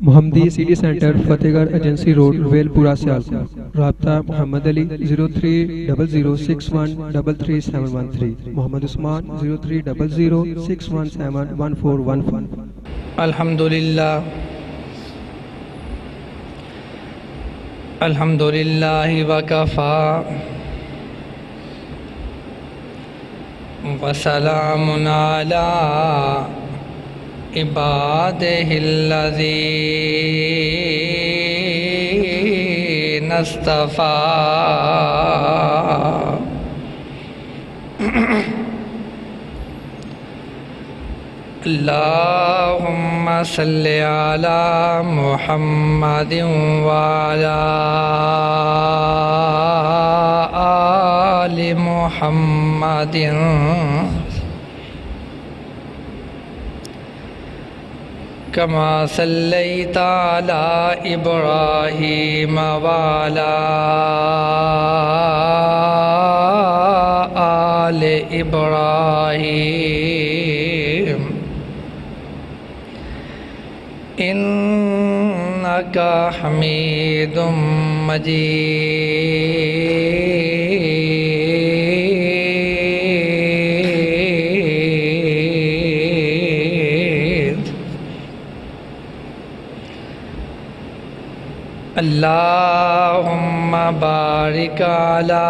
محمدی city centre فتح گڑھ agency road well پورہ سیالکوٹ۔ رابطہ محمد علی 0300613373 محمد عثمان 030061711415۔ الحمدللہ وکفا وسلام علی عبادہ الذین اصطفیٰ۔ اللہم صلی علی محمد وعلی آل محمد کما صلیت علی ابراہیم وعلی آل ابراہیم انک حمید مجید۔ اللہم بارک علی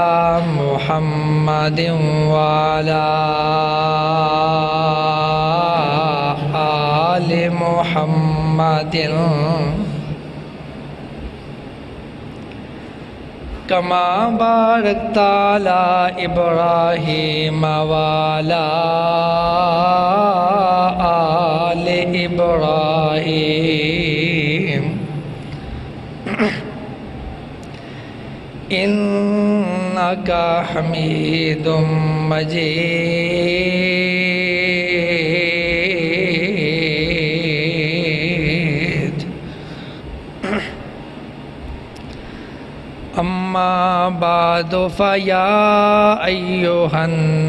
محمد وعلی آل محمد کما بارکت علی ابراہیم وعلی آل ابراہیم انک حمید مجید۔ اما بعد فیا ایھا الناس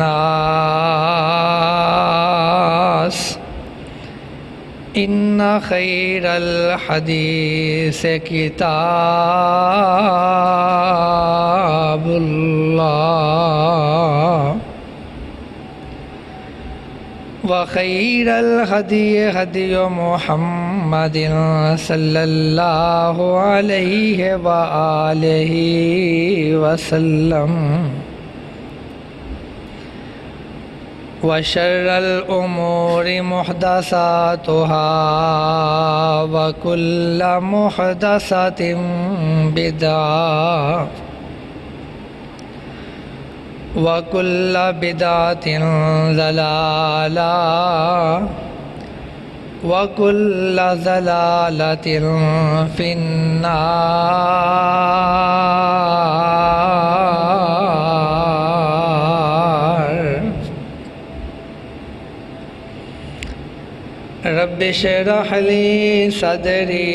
ان خیر الحدیث کتاب اللہ وخیر الہدی ہدی محمد صلی اللہ علیہ وآلہ وسلم وشر الامور محدثاتها وکل محدثۃ بدعۃ وکل بدعۃ ضلالہ وکل ضلالۃ فی النار۔ رب اشرح لی صدری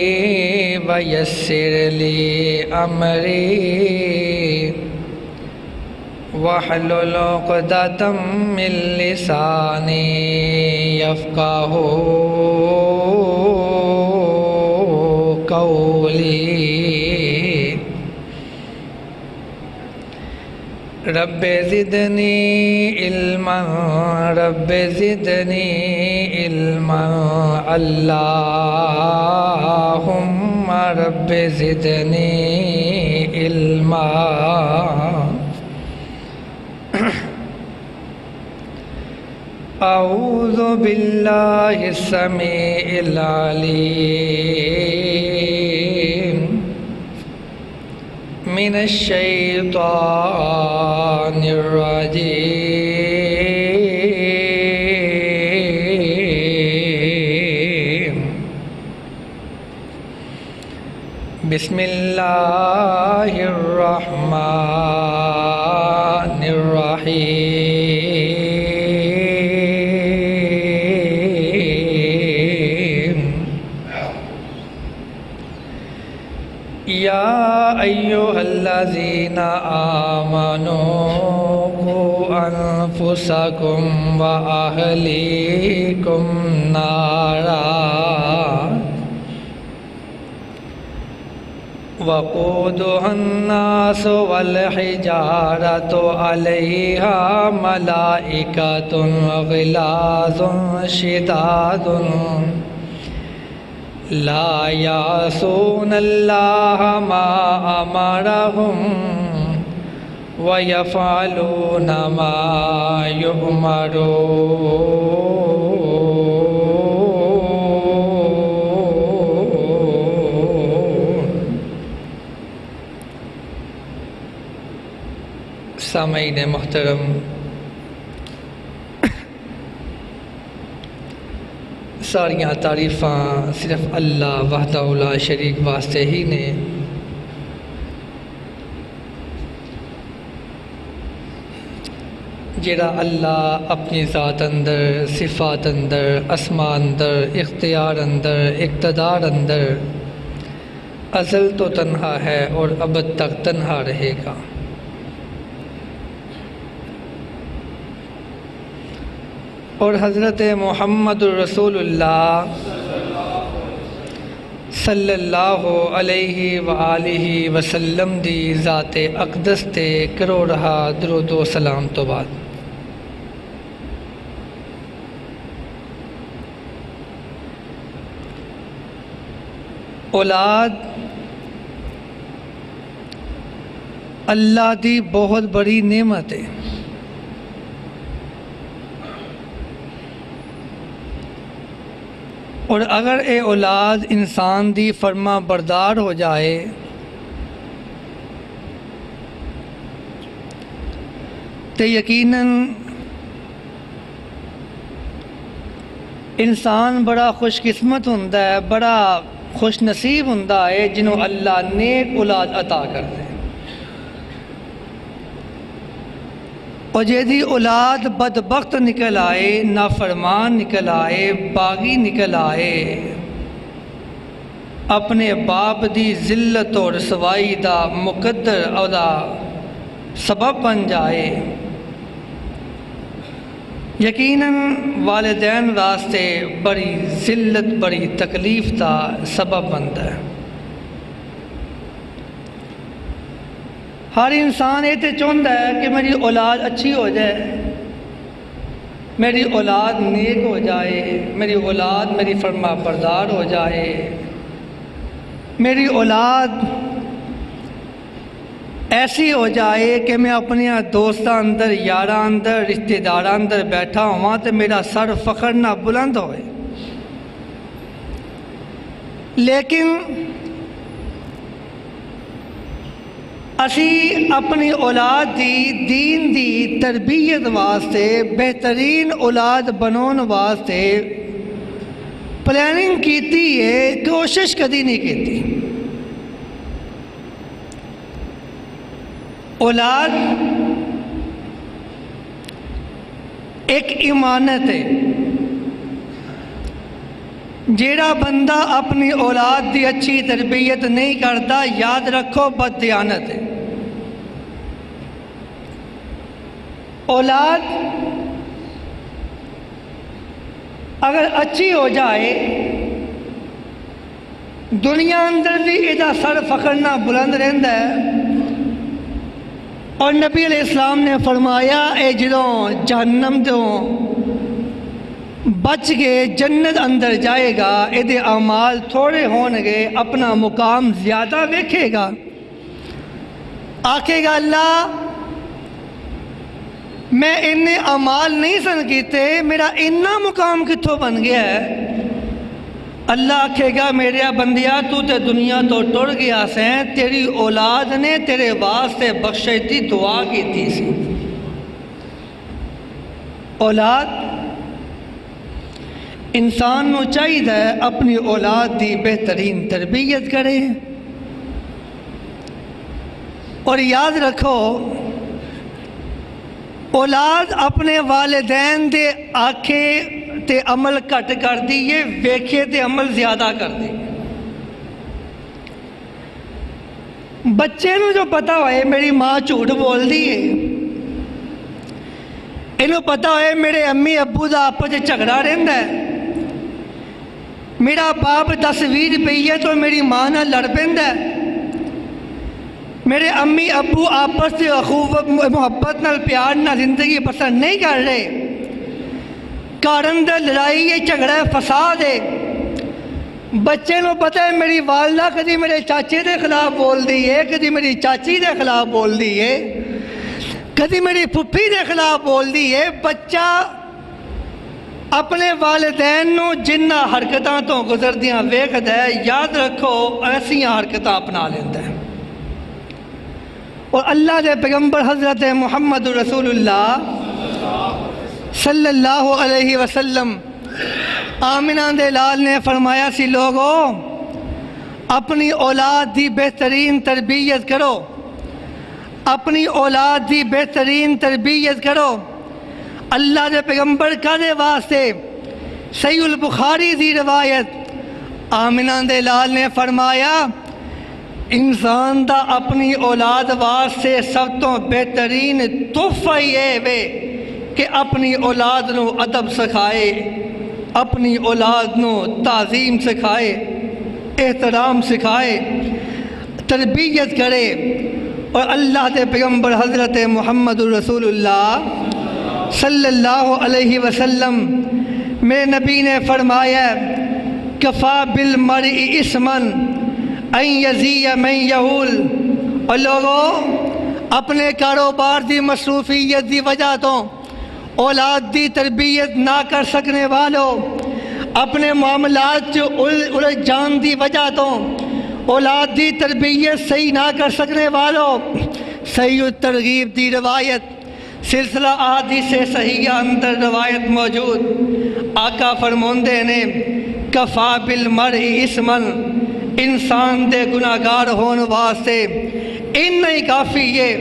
ویسر لی امری واحلل عقدۃ من لسانی یفقہوا قولی۔ رب زدنی علما رب زدنی علما اللہم رب زدنی علما۔ اعوذ باللہ السمیع العلیم من الشیطان الرجیم۔ بسم اللہ الرحمن الرحیم۔ یا ایھا الذین آمنوا قوا انفسکم واہلیکم نارا وقودها الناس والحجارة عليها ملائكة غلاظ شداد لا يعصون الله ما أمرهم ويفعلون ما يؤمرون۔ سامعین محترم، ساریاں تعریفاں صرف اللہ وحدہ لا شریک واسطے ہی نے۔ جڑا اللہ اپنی ذات اندر، صفات اندر، اسماء اندر، اختیار اندر، اقتدار اندر ازل تو تنہا ہے اور ابد تک تنہا رہے گا۔ اور حضرت محمد رسول اللہ صلی اللہ علیہ وآلہ وسلم دی ذات اقدس تے کرو رہا درود و سلام تو بعد اولاد اللہ دی بہت بڑی نعمت ہے۔ اور اگر اے اولاد انسان دی فرما بردار ہو جائے تو یقیناً انسان بڑا خوش قسمت ہوندا ہے، بڑا خوش نصیب ہوندا ہے جنہوں اللہ نیک اولاد عطا کر دے۔ اور جیدی اولاد بدبخت نکل آئے، نافرمان نکل آئے، باغی نکل آئے، اپنے باپ دی ذلت اور رسوائی دا مقدر او دا سبب بن جائے، یقیناً والدین واسطے بڑی ذلت، بڑی تکلیف دا سبب بنتا ہے۔ ہر انسان یہ تو چاہتا ہے کہ میری اولاد اچھی ہو جائے، میری اولاد نیک ہو جائے، میری اولاد میری فرما بردار ہو جائے، میری اولاد ایسی ہو جائے کہ میں اپنے دوستاں اندر، یاراں اندر، رشتہ داراں اندر بیٹھا ہوا تو میرا سر فخر نہ بلند ہوئے۔ لیکن اسی اپنی اولاد دی دین دی تربیت واسطے، بہترین اولاد بنون واسطے پلاننگ کیتی ہے، کوشش کدی نہیں کیتی۔ اولاد ایک امانت ہے، جیڑا بندہ اپنی اولاد دی اچھی تربیت نہیں کرتا، یاد رکھو بددیانت ہے۔ اولاد اگر اچھی ہو جائے، دنیا اندر بھی ایدہ سر فخرنا بلند رہندا ہے۔ اور نبی علیہ السلام نے فرمایا اے جدوں جہنم دوں بچ کے جنت اندر جائے گا، ایدے اعمال تھوڑے ہونگے، اپنا مقام زیادہ دیکھے گا، آکھے گا اللہ میں انہیں اعمال نہیں سن کیتے، میرا اتنا مقام کتھوں بن گیا ہے؟ اللہ آکھے گا میرے بندیا تو تے دنیا تو ٹر گیا سیں، تیری اولاد نے تیرے واسطے بخشش دی دعا کی تھی سی۔ اولاد انسان نو چاہیے اپنی اولاد دی بہترین تربیت کرے، اور یاد رکھو اولاد اپنے والدین دے آکھے تے عمل کٹ کر دیئے، ویکھے تے عمل زیادہ کر دیئے۔ بچے نو جو پتا ہوئے میری ماں جھوٹ بول دیئے، انہوں پتا ہوئے میرے امی ابو دا آپس جھگڑا رہندا ہے، میرا باپ 10-20 روپیے تو میری ماں نہ لڑ پیندا ہے، میرے امی ابو آپس سے اخوت محبت نال پیار نال زندگی بسر نہیں کر رہے، کارن دے لڑائی ہے، جھگڑا ہے، فساد ہے۔ بچے نو پتہ ہے میری والدہ کدی میرے چاچے دے خلاف بول دی ہے، کدی میری چاچی دے خلاف بول دی ہے، کدی میری پھپھی دے خلاف بول دی ہے۔ بچہ اپنے والدین نو جنہ حرکتاں تو گزردیاں ویکھدا ہے، یاد رکھو ایسیاں حرکتاں اپنا لیندا ہے۔ اور اللہ دے پیغمبر حضرت محمد رسول اللہ صلی اللہ علیہ وسلم آمنہ دے لال نے فرمایا سی، لوگو اپنی اولاد دی بہترین تربیت کرو، اپنی اولاد دی بہترین تربیت کرو۔ اللہ دے پیغمبر کدے واسطے؟ صحیح البخاری دی روایت، آمنہ دے لال نے فرمایا انسان دا اپنی اولاد واسطے سب تو بہترین تحفہ یہ وے کہ اپنی اولاد نو ادب سکھائے، اپنی اولاد نو تعظیم سکھائے، احترام سکھائے، تربیت کرے۔ اور اللہ دے پیغمبر حضرت محمد رسول اللہ صلی اللہ علیہ وسلم میرے نبی نے فرمایا کفا بالمرء اسما ان یزی من یہول۔ اور لوگوں اپنے کاروبار دی مصروفیت دی وجہ تو اولاد دی تربیت نہ کر سکنے والوں، اپنے معاملات جو الجھ جان دی وجہ تو اولاد دی تربیت صحیح نہ کر سکنے والوں، صحیح الترغیب دی روایت سلسلہ احادیث صحیحہ اندر روایت موجود، آقا فرماندے نے کفا بالمرء اسما، انسان دے گناہگار ہون واسطے اتنا ہی کافی ہے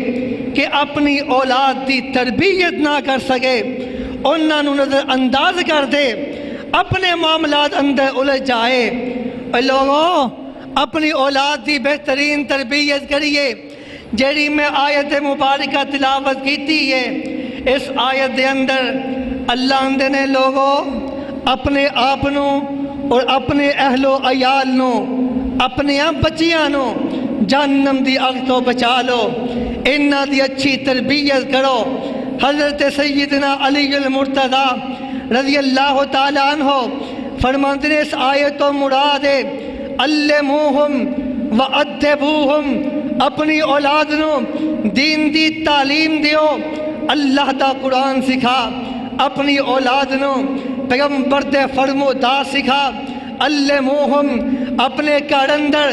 کہ اپنی اولاد دی تربیت نہ کر سکے، انہاں نو نظر انداز کر دے، اپنے معاملات اندر الجھ جائے۔ اور لوگوں اپنی اولاد دی بہترین تربیت کریے۔ جیڑی میں آیت مبارکہ تلاوت کیتی ہے، اس آیت دے اندر اللہ اندے نے لوگوں اپنے آپ نو اور اپنے اہل و عیال نو، اپنے بچیاں نو جہنم دی اگ تو بچا لو، انہاں دی اچھی تربیت کرو۔ حضرت سیدنا علی المرتضی رضی اللہ تعالیٰ عنہ فرماتے ہیں اس آیت و مراد ہے علموہم وادبوہم، اپنی اولاد نو دین دی تعلیم دیو، اللہ دا قرآن سکھا، اپنی اولاد نو پیغمبر دے فرمودار سکھا۔ علموہم، اپنے گھر اندر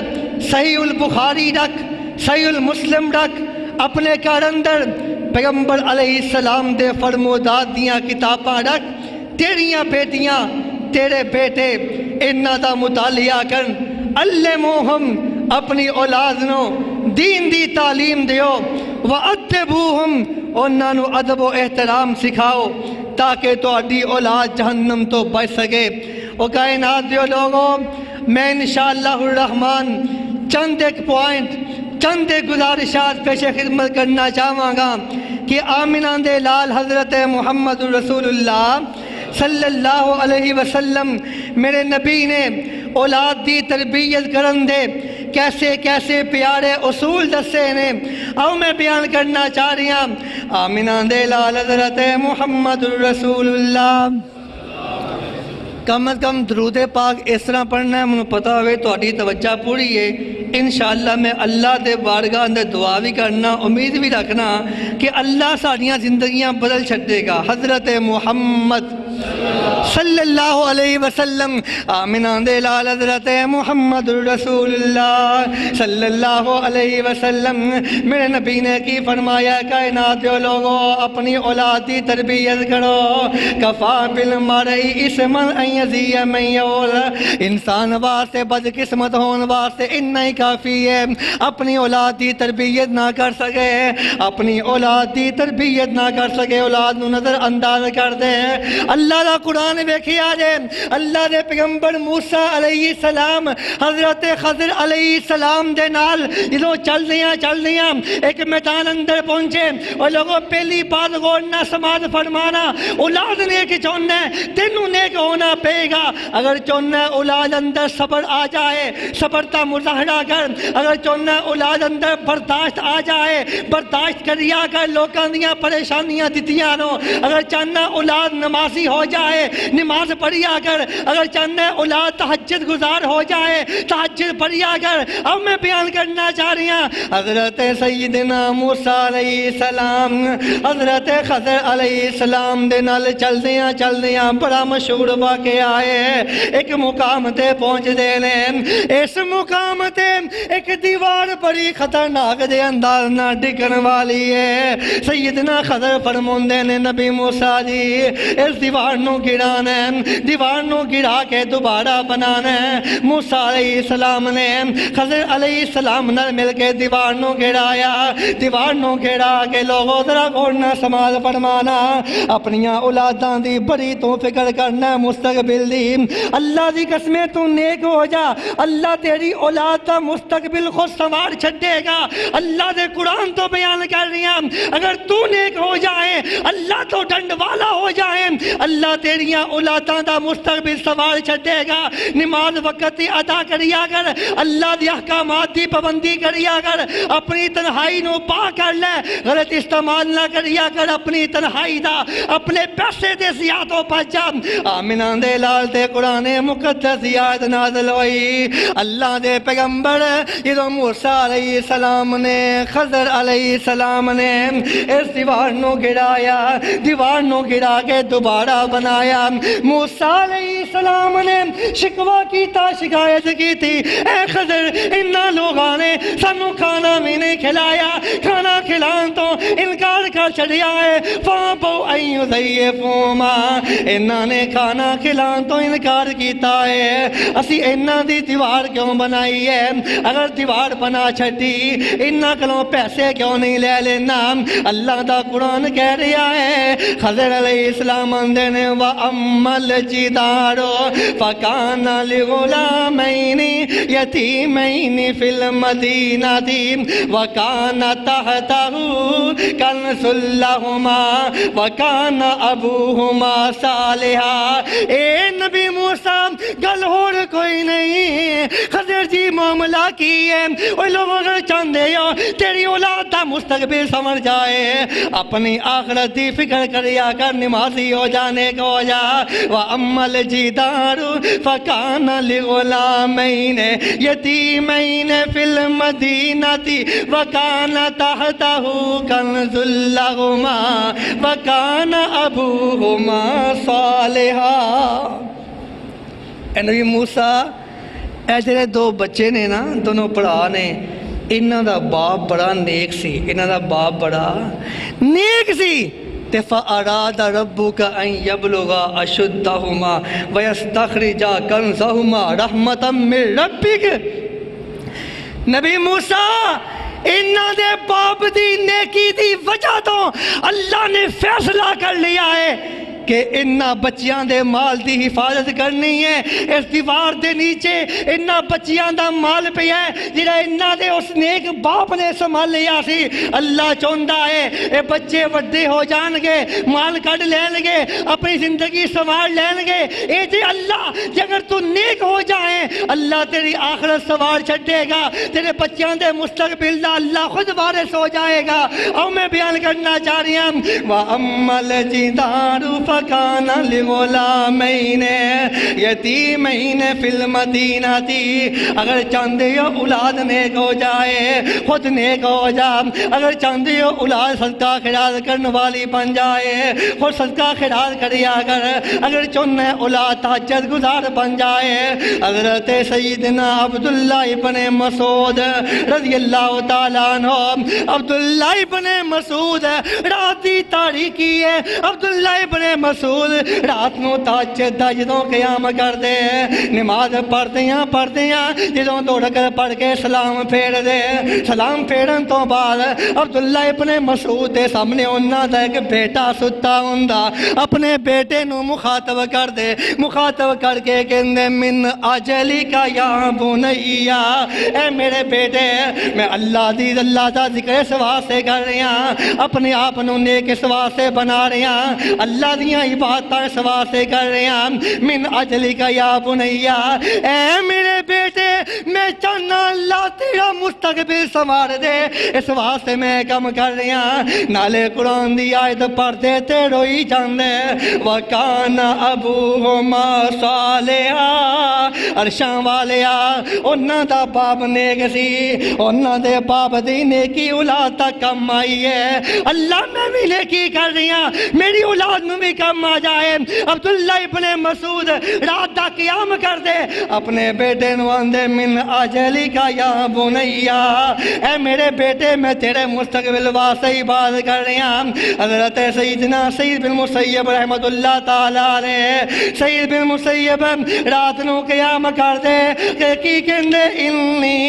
صحیح البخاری رکھ، صحیح المسلم رکھ، اپنے گھر اندر پیغمبر علیہ السلام دے فرمودات دیاں کتاباں رکھ، تیریاں بیٹیاں تیرے بیٹے انہاں دا مطالعہ کرن۔ علموہم، اپنی اولاد نو دین دی تعلیم دیو، وَأَدِّبُوهُمْ، انہاں نو ادب و احترام سکھاؤ تاکہ تہاڈی اولاد جہنم تو بچ سکے۔ او کائنات دیو لوگوں، میں انشاءاللہ الرحمن چند ایک پوائنٹ، چند ایک گزارشات پیش خدمت کرنا چاہواں گا کہ آمنہ دے لال حضرت محمد رسول اللہ صلی اللہ علیہ وسلم میرے نبی نے اولاد دی تربیت کرن دے کیسے کیسے پیارے اصول دسے نے، او میں بیان کرنا چاہ رہی ہوں۔ آمنہ دے لال حضرت محمد رسول اللہ، کم از کم درود پاک اس طرح پڑھنا ہے، مجھے پتا ہوئے تہاڈی توجہ پوری ہے۔ انشاءاللہ میں اللہ دے بارگاہ اندر دعا بھی کرنا، امید بھی رکھنا کہ اللہ ساڑیاں زندگیاں بدل چھڑے گا۔ حضرت محمد صلی اللہ علیہ وسلم، آمنہ دے لال حضرت محمد رسول اللہ صلی اللہ علیہ وسلم میرے نبی نے کی فرمایا، کائنات کے لوگوں اپنی اولاد کی تربیت کرو، کفا بالمرء اسما ان یزی من یہول، انسان واسطے بد قسمت ہون واسطے اتنا ہی کافی ہے اپنی اولاد کی تربیت نہ کر سکے، اپنی اولاد کی تربیت نہ کر سکے، اولاد نو نظر انداز کر دے۔ اللہ دا دا قرآن ویکھیا جے اللہ دے پیغمبر موسیٰ علیہ السلام حضرت خضر علیہ السلام دے نال جدوں چل دیاں ایک میدان اندر پہنچے اور لوگوں پہلی بات غور نہ سماعت فرمانا اولاد نیک چاہنا ہے تینوں نیک ہونا پے گا اگر چاہنا ہے اولاد اندر صبر آ جائے صبر تا مظاہرہ کر اگر چاہنا ہے اولاد اندر برداشت آ جائے برداشت کریا کر لوکاں دیاں پریشانیاں دتیاں نو اگر چاہنا اولاد نمازی ہو جائے نماز پڑھیا کر اگر چاہنا اولاد تہجد گزار ہو جائے تہجد پڑھیا کر اب میں بیان کرنا چاہ رہی ہوں حضرت سیدنا موسیٰ علیہ السلام حضرت خضر علیہ السلام دے نال چل دیاں بڑا مشہور واقعہ ہے ایک مقام تے پہنچ دے نے اس مقام تے ایک دیوار بڑی خطرناک دے انداز نہ ڈگن والی ہے سیدنا خضر فرماندے نے نبی موسیٰ جی اس دیوار نو گرانا ہے دیوار نو گرا کے دوبارہ بنانا ہے موسیٰ علیہ السلام نے خضر علیہ السلام نال مل کے دیوار نو گرایا دیوار نو گرا کے لوگوں ذرا غورنا سماعت فرمانا اپنیاں اولاداں دی بڑی تو فکر کرنا مستقبل دی اللہ دی قسمیں تو نیک ہو جا اللہ تیری اولاد دا مستقبل خود سنوار چھڈے گا اللہ دے قرآن تو بیان کر رہی ہیں اگر تو نیک ہو جائے اللہ تو ڈنڈ والا ہو جائے اللہ تیریاں اولاداں دا مستقبل سنوار چھڈے گا نماز وقت دی ادا کریا کر اللہ دی احکامات دی پابندی کریا کر اپنی تنہائی نو پا کر لے غلط استعمال نہ کریا کر اپنی تنہائی دا اپنے پیسے دے زیادوں پچا آمنہ دے لال تے قرآن مقدس یاد نازل ہوئی اللہ دے پیغمبر جدوں موسیٰ علیہ السلام نے خضر علیہ السلام نے اس دیوار نو گرایا دیوار نو گرا کے دوبارہ بنایا موسیٰ علیہ السلام نے شکوہ کیتا شکایت کی تھی اے خضر انہاں لوگاں نے سانو کھانا بھی نہیں کھلایا کھانا کھلان تو انکار کر چھڑیا ہے فَابَوْا أَن يُضَيِّفُوهُمَا انہاں نے کھانا کھلان تو انکار کیتا ہے اسی انہاں دی دیوار کیوں بنائی ہے اگر دیوار بنا چھٹی انہاں کلوں پیسے کیوں نہیں لے لینا اللہ دا قرآن کہہ رہا ہے خضر علیہ السلام اندے نے وَأَمَّا الْجِدَارُ فَكَانَ لِغُلَامَيْنِ يَتِيمَيْنِ فِي الْمَدِينَةِ وَكَانَ تَحْتَهُ كَنْزٌ لَهُمَا وَكَانَ أَبُوهُمَا صَالِحًا اے نبی موسیٰ گل اور کوئی نہیں خضر جی معاملہ کی ہے وہ لوگ اگر چاندے ہو تیری اولاد دا مستقبل سمجھ جائے اپنی آخرت دی فکر کریا کر نمازی ہو جانے کو ہو جا وَأَمَّا الْجِدَارُ فَكَانَ لِغُلَامَيْنِ يَتِيمَيْنِ فِي الْمَدِينَةِ وَكَانَ تَحْتَهُ كَنْزٌ لَهُمَا وَكَانَ أَبُوهُمَا صَالِحًا اے نبی موسیٰ اے جڑے دو بچے نے نا دونوں پڑھا نے انہاں دا باپ بڑا نیک سی انہاں دا باپ بڑا نیک سی فَأَرَادَ رَبُّكَ أَن يَبْلُغَا أَشُدَّهُمَا وَيَسْتَخْرِجَا كَنزَهُمَا رَحْمَةً مِّن رَبِّكَ نبی موسیٰ انہاں دے باپ دی نیکی دی وجہ تو اللہ نے فیصلہ کر لیا ہے کہ انہاں بچیاں دے مال دی حفاظت کرنی ہے اس دیوار دے نیچے انہاں بچیاں دا مال پہ ہے جڑا انہاں دے اس نیک باپ نے سنبھال لیا سی اللہ چاہندا ہے اے بچے وڈے ہو جان گے مال کڈ لین گے اپنی زندگی سنوار لین گے اے جے اللہ جے اگر تو نیک ہو جائیں اللہ تیری آخرت سنوار چھڈے گا تیرے بچیاں دے مستقبل دا اللہ خود وارث ہو جائے گا اور میں بیان کرنا چاہ رہی ہوں وَأَمَّا الْجِدَارُ فَكَانَ لِغُلَامَيْنِ يَتِيمَيْنِ فِي الْمَدِينَةِ اگر چاندے ہو اولاد نیک ہو جائے خود نیک ہو جا اگر چاندے ہو اولاد صدقہ خیرات کرنے والی بن جائے خود صدقہ خیرات کریا کر اگر چاہنے اولاد تہجد گزار بن جائے حضرت سیدنا عبداللہ ابن مسعود رضی اللہ تعالیٰ عنہ عبداللہ ابن مسعود رات دی دی تاریکی ہے عبداللہ ابن مسعود رات نو تہجد جدوں قیام کردے نماز پڑھدیاں جدوں 2 رکعت پڑھ کے سلام پھیر دے سلام پھیرن تو بعد عبداللہ ابن مسعود دے سامنے انہاں دا ایک بیٹا ستا ہوندا اپنے بیٹے نو مخاطب کر دے مخاطب کر کے کہندے من اجلی کا یا بنیا اے میرے بیٹے میں اللہ دا ذکر اس واسطے کر رہی ہاں اپنے آپ نو نیک اس واسطے بنا رہی ہاں اللہ دیاں عبادتاں اس واسطے کر رہی ہاں من اجلی کا یا بنیا اے میرے بیٹے میں چاہنا اللہ تیرا مستقبل سنوار دے اس واسطے میں کم کر رہی ہاں نالے قرآن دی آیت پڑھ دے تے روئی جاندے وَكَانَ أَبُوهُمَا صَالِحًا عرشاں والیا انہاں دا باپ نیک سی انہاں دے باپ دی نیکی اولاد تک کم آئی ہے اللہ میں بھی نیکی کر رہی ہاں میری اولاد میں بھی کم آ جائے عبداللہ ابن مسعود رات دا قیام کر دے اپنے بیٹے نو آندے من اجلی کا یا بنیا اے میرے بیٹے میں تیرے مستقبل واسطے ہی بات کر رہی ہوں حضرت سیدنا سعید بن مسیب رحمت اللہ تعالیٰ علیہ سعید بن مسیب رات نو قیام کر دے کہ کی کہندے انی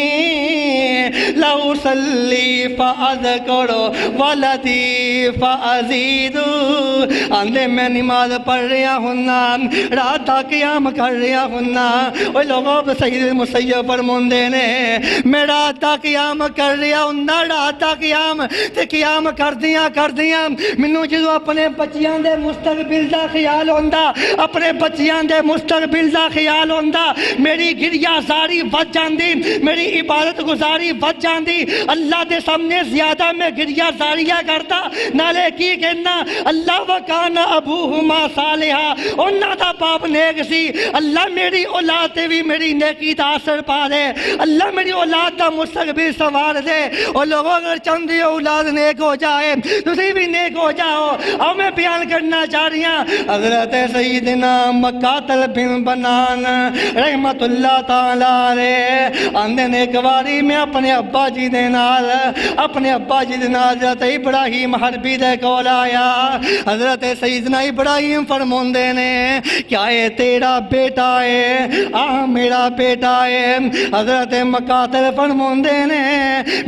لأصلی فأذکر ولدی فأزید آندے میں نماز پڑھ رہا ہننا رات دا قیام کر رہا ہننا اوہ لوگوں سعید مسیب فرموندے نے میں رات دا قیام کر رہا ہننا رات دا قیام تے قیام کر دیاں منو جدو اپنے بچیاں دے مستقبل دا خیال ہوندا اپنے بچیاں دے مستقبل دا خیال ہوندا میری گریہ زاری بچ جاندی میری عبادت گزاری بچ جاندی اللہ دے سامنے زیادہ میں گریہ زاریہ کرتا نالے کی کہنا اللہ وکان ابوہما صالحا انہاں دا باپ نیک سی اللہ میری اولاد تے بھی میری نیکی دا اثر پا دے اللہ میری اولاد دا مستقبل سنوار دے اور لوگوں اگر چاندی اولاد نیک ہو جائے تسی بھی نیک ہو جاؤ اور میں بیان کرنا چاہ رہی ہوں حضرت سیدنا مقاتل بن بنان رحمت اللہ تعالیٰ علیہ آندے نے ایک باری میں اپنے ابا جی دے نال حضرت ابراہیم حربی دے کول آیا حضرت سیدنا ابراہیم فرموندے نے کیا یہ تیرا بیٹا ہے میرا بیٹا ہے حضرت مقاتل فرموندے نے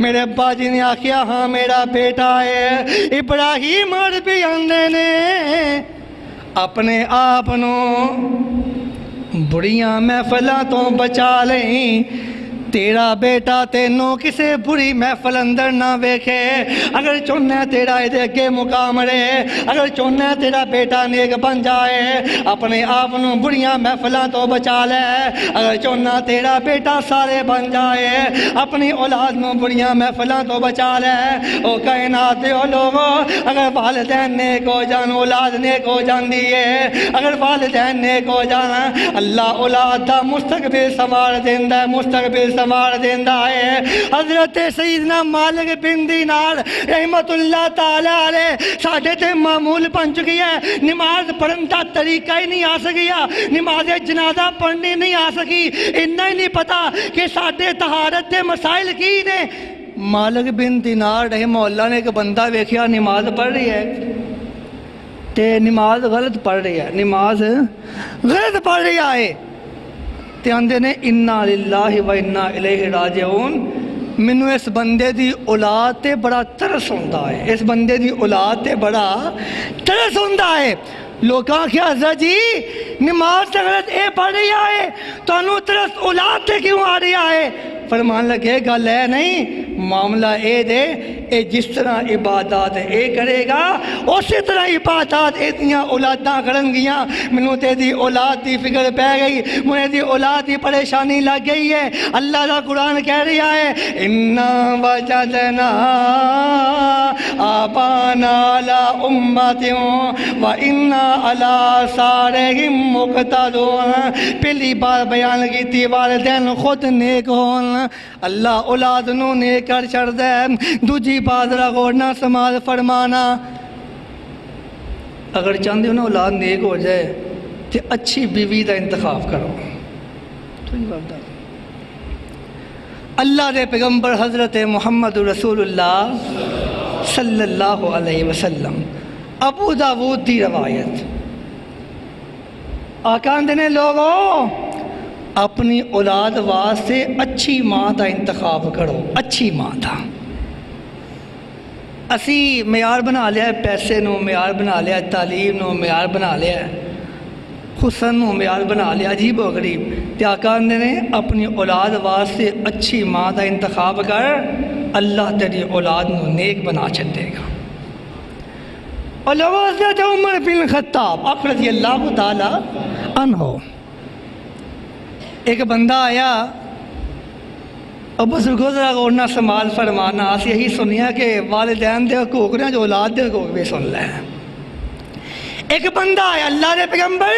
میرے ابا جی نے آخیا ہاں میرا بیٹا ہے ابراہیم حربی آندے نے اپنے آپ نو بڑیاں محفلاں تو بچا لیں تیرا بیٹا تینوں کسے بری محفل اندر نہ ویکھے اگر چوننا تیرا دے اگے مقام رہے اگر چوننا تیرا بیٹا نیک بن جائے اپنے آپ نو بڑیاں محفلاں تو بچا لے اگر چوننا تیرا بیٹا سارے بن جائے اپنی اولاد نو بڑیاں محفلاں تو بچا لے او کائنات دے لوگوں اگر والدین نیک ہو جان اولاد نیک ہو جاندی ہے اگر والدین نیک ہو جانا اللہ اولاد دا مستقبل سنوار دیندا ہے مستقبل سنوار دیندا ہے حضرت سیدنا مالک بن دینار رحمت اللہ تعالیٰ علیہ ساڑھے تے معمول بن چکی ہے نماز پڑھن دا طریقہ ہی نہیں آ سکیا نماز جنازہ پڑھنی نہیں آ سکی انہا ہی نہیں پتا کہ ساڑھے طہارت دے مسائل کی نے مالک بن دینار رحمہ اللہ نے ایک بندہ ویکھیا نماز پڑھ رہی ہے تے نماز غلط پڑھ رہی ہے نماز غلط پڑھ رہی ہے تے آندے نے انا للہ و انا الیہ راجعون منو اس بندے دی اولاد تے بڑا ترس ہوندا ہے اس بندے دی اولاد تے بڑا ترس ہوندا ہے لوکاں کیا حضرت جی نماز تے غلط اے پڑھ رہی ہے تو انہوں ترس اولاد تے کیوں آ رہی ہے فرمان لگے گا لے نہیں معاملہ اے دے اے جس طرح عبادات اے کرے گا اسی طرح عبادات اے دیاں اولاداں کرن گیاں منوں تے دی اولاد دی فکر پہ گئی مجھے دی اولاد دی پریشانی لگ گئی ہے اللہ دا قرآن کہہ رہا ہے اِنَّا وَجَدْنَا آبَانَا عَلَىٰ أُمَّةٍ وَإِنَّا عَلَىٰ آثَارِهِم مُقْتَدُونَ پہلی بار بیان کی تھی والدین خود نیک ہون اللہ اولاد نو نیک کر چھڑ دے دوجی بات را غورنا سماعت فرمانا اگر چاہتے ہو نا اولاد نیک ہو جائے تو اچھی بیوی دا انتخاب کرو اللہ دے پیغمبر حضرت محمد رسول اللہ صلی اللہ علیہ وسلم ابو داود دی روایت آقا آندے نے لوگوں اپنی اولاد واسطے اچھی ماں دا انتخاب کرو، اچھی ماں دا۔ اسی معیار بنا لیا ہے پیسے نو، معیار بنا لیا ہے تعلیم نو، معیار بنا لیا ہے حسن نو، معیار بنا لیا عجیب و غریب۔ تے آقا آندے نے اپنی اولاد واسطے اچھی ماں دا انتخاب کر، اللہ تیری اولاد نو نیک بنا چھڈے گا۔ اور لوگوں حضرت عمر بن خطاب آپ رضی اللہ تعالی عنہ، ایک بندہ آیا، اور بزرگوں ذرا غور نہ سنبھال فرمانا، اس یہی سنیا کہ والدین دے حقوق نے جو اولاد دے حقوق بھی سن لے۔ ایک بندہ آیا، اللہ دے پیغمبر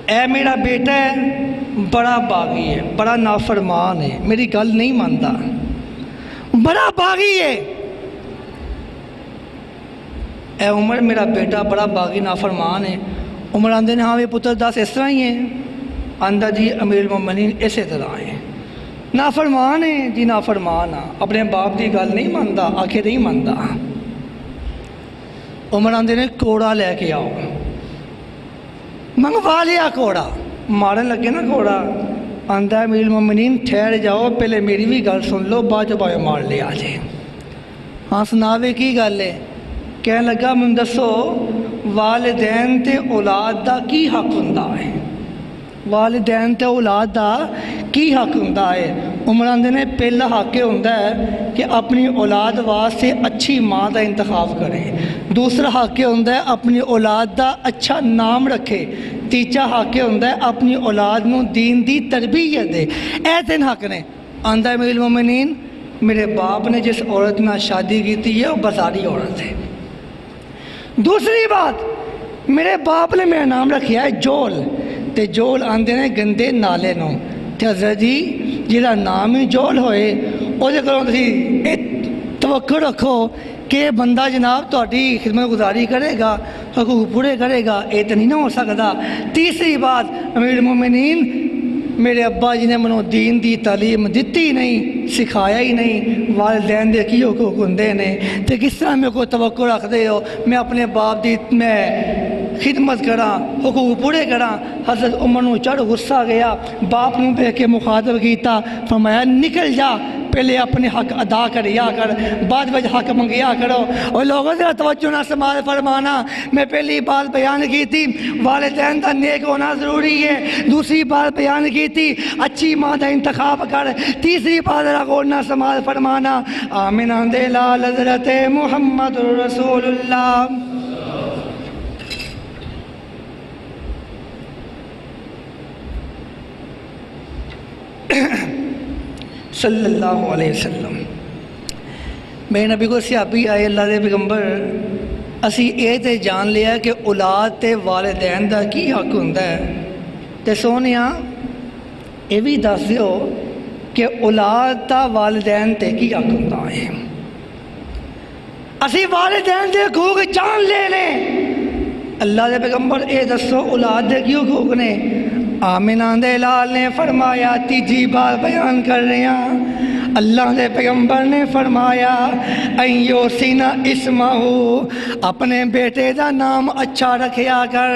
اے میرا بیٹا ہے بڑا باغی ہے، بڑا نافرمان ہے، میری گل نہیں مانتا، بڑا باغی ہے۔ اے عمر میرا بیٹا بڑا باغی نافرمان ہے۔ عمر آندے نے ہاں یہ پتر دس اس طرح ہی ہے؟ آندہ جی امیر المومنین اسی طرح ہے، نافرمان ہے جی نافرمان ہے، اپنے باپ کی گل نہیں مانتا، آخر نہیں مانتا۔ عمر آندے نے کوڑا لے کے آؤ، منگوا لیا کوڑا، مارن لگے نا کوڑا، آندہ امیر المومنین ٹھہر جاؤ، پہلے میری بھی گل سن لو، بعد جو باوے مار لیا جائے۔ ہاں سناوے کی گل ہے؟ کہنے لگا من دسو والدین تے اولاد دا کی حق ہوندا ہے، والدین تے اولاد دا کی حق ہوندا ہے؟ عمر آندے نے پہلا حق یہ ہوندا ہے کہ اپنی اولاد واسطے اچھی ماں دا انتخاب کرے، دوسرا حق یہ ہوندا ہے اپنی اولاد دا اچھا نام رکھے، تیجا حق یہ ہوندا ہے اپنی اولاد نو دین دی تربیت دے۔ اے تین حق نے۔ آندہ امیر المومنین میرے باپ نے جس عورت نہ شادی کی تھی ہے وہ بازاری عورت ہے۔ دوسری بات میرے باپ نے میرا نام رکھیا ہے جول، تے جول آندے نے گندے نالے نو، تے حضرت جی جہاں نام ہی جول ہوئے وہ کرو تھی توقع رکھو کہ بندہ جناب تہاڈی خدمت گزاری کرے گا، حقوق پورے کرے گا، یہ تو نہیں نہ ہو سکتا۔ تیسری بات امیر المومنین میرے ابا جی نے منو دین دی تعلیم دیتی نہیں، سکھایا ہی نہیں، والدین دے کی حقوق ہوندے نے، تے کس طرح میں کوئی توقع رکھ دے ہو میں اپنے باپ دی میں خدمت کراں، حقوق پورے کراں۔ حضرت عمر نو چڑھ غصہ گیا، باپ نو دیکھ کے مخاطب کیتا، فرمایا نکل جا، پہلے اپنے حق ادا کریا کر، بعد میں حق منگیا کرو۔ اور لوگوں سے توجہ نہ سنبھال فرمانا، میں پہلی بات بیان کی تھی والدین کا نیک ہونا ضروری ہے، دوسری بات بیان کی تھی اچھی ماں کا انتخاب کر، تیسری بات ذرا غور نہ سنبھال فرمانا، آمنہ دے لال حضرت محمد رسول اللہ صلی اللہ علیہ وسلم۔ میرے نبی کو صحابی آئے اللہ دے پیغمبر اسی اے تے جان لیا کہ اولاد تے والدین دا کی حق ہوندا ہے، تے سونیا یہ بھی دس دیو کہ اولاد دا والدین تے کی حق ہوندا ہے۔ اسی والدین دے حقوق جان لے لیں، اللہ دے پیغمبر اے دسو اولاد دے کی حقوق نے؟ آمنہ دے لال نے فرمایا، تیجی بار بیان کر رہے ہیں، اللہ دے پیغمبر نے فرمایا ایوسینہ اسمہو، اپنے بیٹے دا نام اچھا رکھیا کر،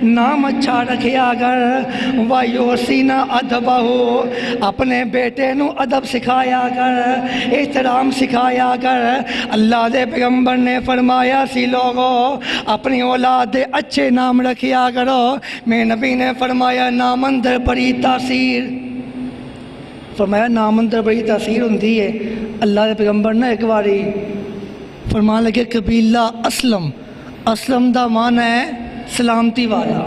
نام اچھا رکھیا کر، ویوسینہ ادبہو، اپنے بیٹے نو ادب سکھایا کر، احترام سکھایا کر۔ اللہ دے پیغمبر نے فرمایا سی لوگو اپنی اولاد دے اچھے نام رکھیا کرو۔ میرے نبی نے فرمایا نام اندر بڑی تاثیر، فرمایا نام اندر بڑی تاثیر ہوندی ہے۔ اللہ دے پیغمبر نے ایک باری فرمان لگے قبیلہ اسلم، اسلم دا معنی ہے سلامتی والا،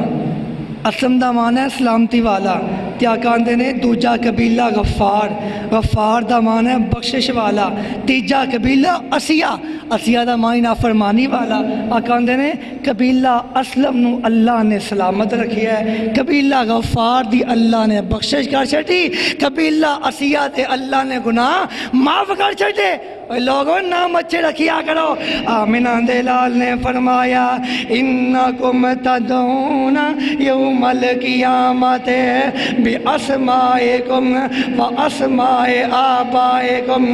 اسلم دا معنی ہے سلامتی والا، تے آقا آندے نے دوجا قبیلہ غفار، غفار دا معنی ہے بخشش والا، تیجا قبیلہ اسیہ، اسیہ دا معنی نافرمانی والا۔ آقا آندے نے قبیلہ اسلم نو اللہ نے سلامت رکھیا ہے، قبیلہ غفار دی اللہ نے بخشش کر چھٹی، قبیلہ اسیہ دے اللہ نے گناہ معاف کر چھٹے۔ لوگوں نام اچھے رکھیا کرو۔ آمنہ دے لال نے فرمایا انکم تدعون یوم القیامت باسمائکم واسماء آبائکم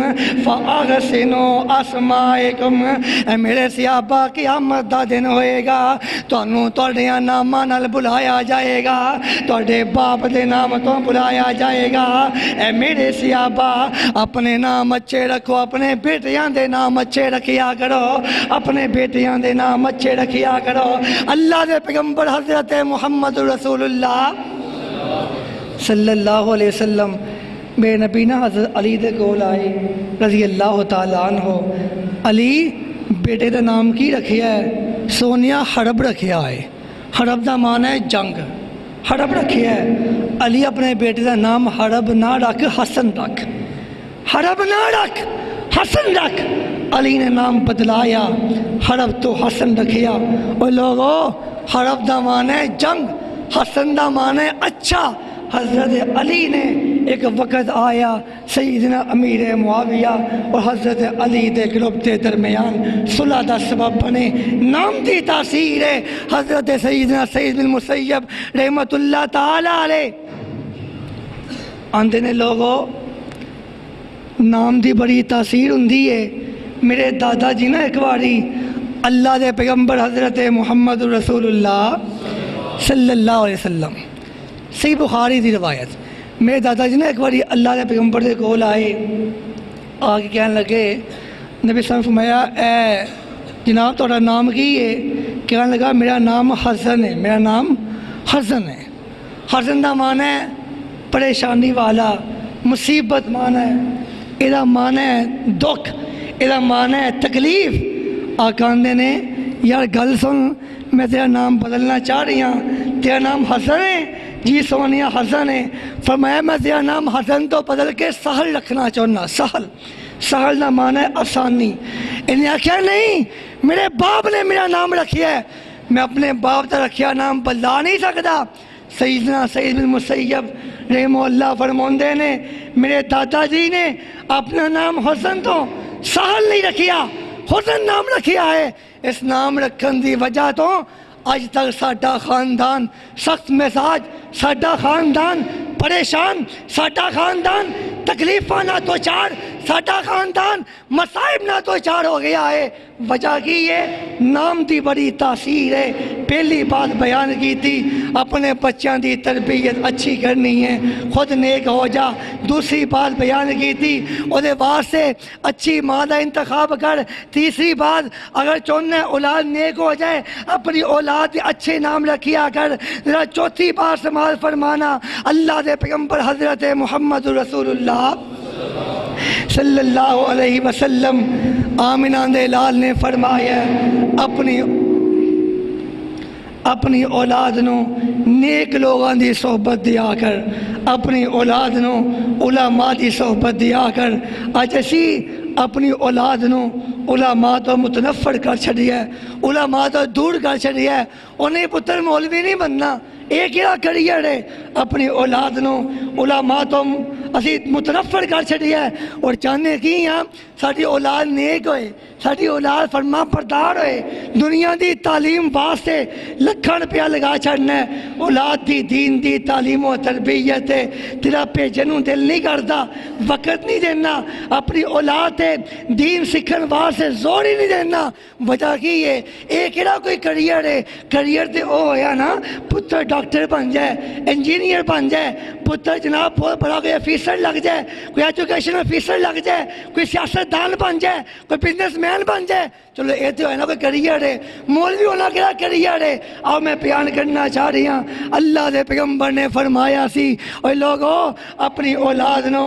فاحسنوا اسمائکم۔ اے میرے صحابہ قیامت دا دن ہوئے گا، تانوں تہاڈیاں ناماں نال بلایا جائے گا، تہاڈے باپ دے نام تو بلایا جائے گا۔ اے میرے صحابہ اپنے نام اچھے رکھو، اپنے بیٹیاں دے نام اچھے رکھیا کرو، اپنے بیٹیاں دے نام اچھے رکھیا کرو۔ اللہ دے پیغمبر حضرت محمد رسول اللہ صلی اللہ علیہ وسلم میرے نبی نا حضرت علی دے کول آئے رضی اللہ تعالیٰ عنہ۔ علی بیٹے دا نام کی رکھیا ہے؟ سونیا حرب رکھیا ہے۔ حرب دا معنی ہے جنگ، حرب رکھیا ہے۔ علی اپنے بیٹے دا نام حرب نہ رکھ، حسن رکھ، حرب نہ رکھ، حسن رکھ۔ علی نے نام بدلایا، حرب تو حسن رکھیا۔ اور لوگوں حرب دا معنی ہے جنگ، حسن دا معنی ہے اچھا۔ حضرت علی نے ایک وقت آیا سیدنا امیر معاویہ اور حضرت علی دے گروپ دے درمیان صلح دا سبب بنے۔ نام دی تاثیر ہے حضرت سیدنا سعید بن مسیب رحمت اللہ تعالیٰ علیہ۔ آندے نے لوگوں نام دی بڑی تاثیر ہوندی ہے۔ میرے دادا جی نا ایک باری اللہ دے پیغمبر حضرت محمد رسول اللہ صلی اللہ علیہ وسلم، صحیح بخاری دی روایت، میرے دادا جی نا ایک باری اللہ دے پیغمبر دے کول آئے، آگے کہنے لگے نبی صلی اللہ علیہ وسلم فرمایا اے جناب تہاڈا نام کی ہے؟ کہنے لگا میرا نام حسن ہے، میرا نام حسن ہے۔ حسن دا معنی ہے پریشانی والا، مصیبت معنی ہے، ایدہ معنی ہے دکھ، ایدہ معنی ہے تکلیف۔ آقاندے نے یار گل سن، میں تیرا نام بدلنا چاہ رہی ہوں، تیرا نام حسن ہے؟ جی سونیا حسن ہے۔ فرمایا میں تیرا نام حسن تو بدل کے سہل رکھنا چاہنا۔ سہل، سہل کا معنی ہے آسانی۔ انہیں آخیا نہیں میرے باپ نے میرا نام رکھیا ہے، میں اپنے باپ کا رکھیا نام بدلا نہیں سکتا۔ سیدنا سعید بن مسیب رحمہ اللہ فرماندے نے میرے دادا جی نے اپنا نام حسن تو سہل نہیں رکھیا، حسن نام رکھیا ہے۔ اس نام رکھن دی وجہ تو اج تک ساڈا خاندان سخت مزاج، ساڈا خاندان پریشان، ساڈا خاندان تکلیفاں نہ تو چار، ساڈا خاندان مصائب نہ تو چار ہو گیا ہے۔ وجہ کی ہے نام دی بڑی تاثیر ہے۔ پہلی بات بیان کی تھی اپنے بچیاں دی تربیت اچھی کرنی ہے، خود نیک ہو جا۔ دوسری بات بیان کی تھی اودے واسطے اچھی ماں دا انتخاب کر۔ تیسری بات اگر چاہنا ہے اولاد نیک ہو جائے اپنی اولاد اچھے نام رکھیا کر۔ ذرا چوتھی بات سماعت فرمانا، اللہ دے پیغمبر حضرت محمد رسول اللہ صلی اللہ علیہ وسلم آمنہ دے لال نے فرمایا اپنی اولاد نو نیک لوگاں دی صحبت دیا کر، اپنی اولاد نو علماء دی صحبت دیا کر۔ اج اسی اپنی اولاد نو علماء تو متنفر کر چھڑیا ہے، علماء تو دور کر چھڑیا ہے۔ انہیں پتر مولوی نہیں بننا، ایک ہی کریئر ہے۔ اپنی اولاد نو علماء تو اسی متنفر کر چھڑیا ہے اور چاہنے کی ہاں ساری اولاد نیک ہوئے، ساری اولاد فرما بردار ہوئے، دنیا دی تعلیم واسطے لکھن پہ لگا چھڑنا ہے۔ اولاد دی دین دی تعلیم و تربیت ہے، تیرا پیجنوں دل نہیں کرتا، وقت نہیں دینا اپنی اولاد تے دین سکھن واسطے زور ہی نہیں دینا۔ وجہ کی ہے ایک ایڑا کوئی کریئر ہے، کریئر تے او ہویا نا پتر ڈاکٹر بن جائے، انجینئر بن جائے، پتر جناب بہت بڑا کوئی افیسر لگ جائے، کوئی ایجوکیشن افیسر لگ جائے، کوئی سیاست دان بن جائے، کوئی بزنس مین بن جائے۔ چلو یہ تو ہے نا کوئی کریئر ہے، مولوی ہونا کیا کریئر ہے۔ اور میں بیان کرنا چاہ رہی ہوں اللہ دے پیغمبر نے فرمایا سی اور لوگوں اپنی اولاد نو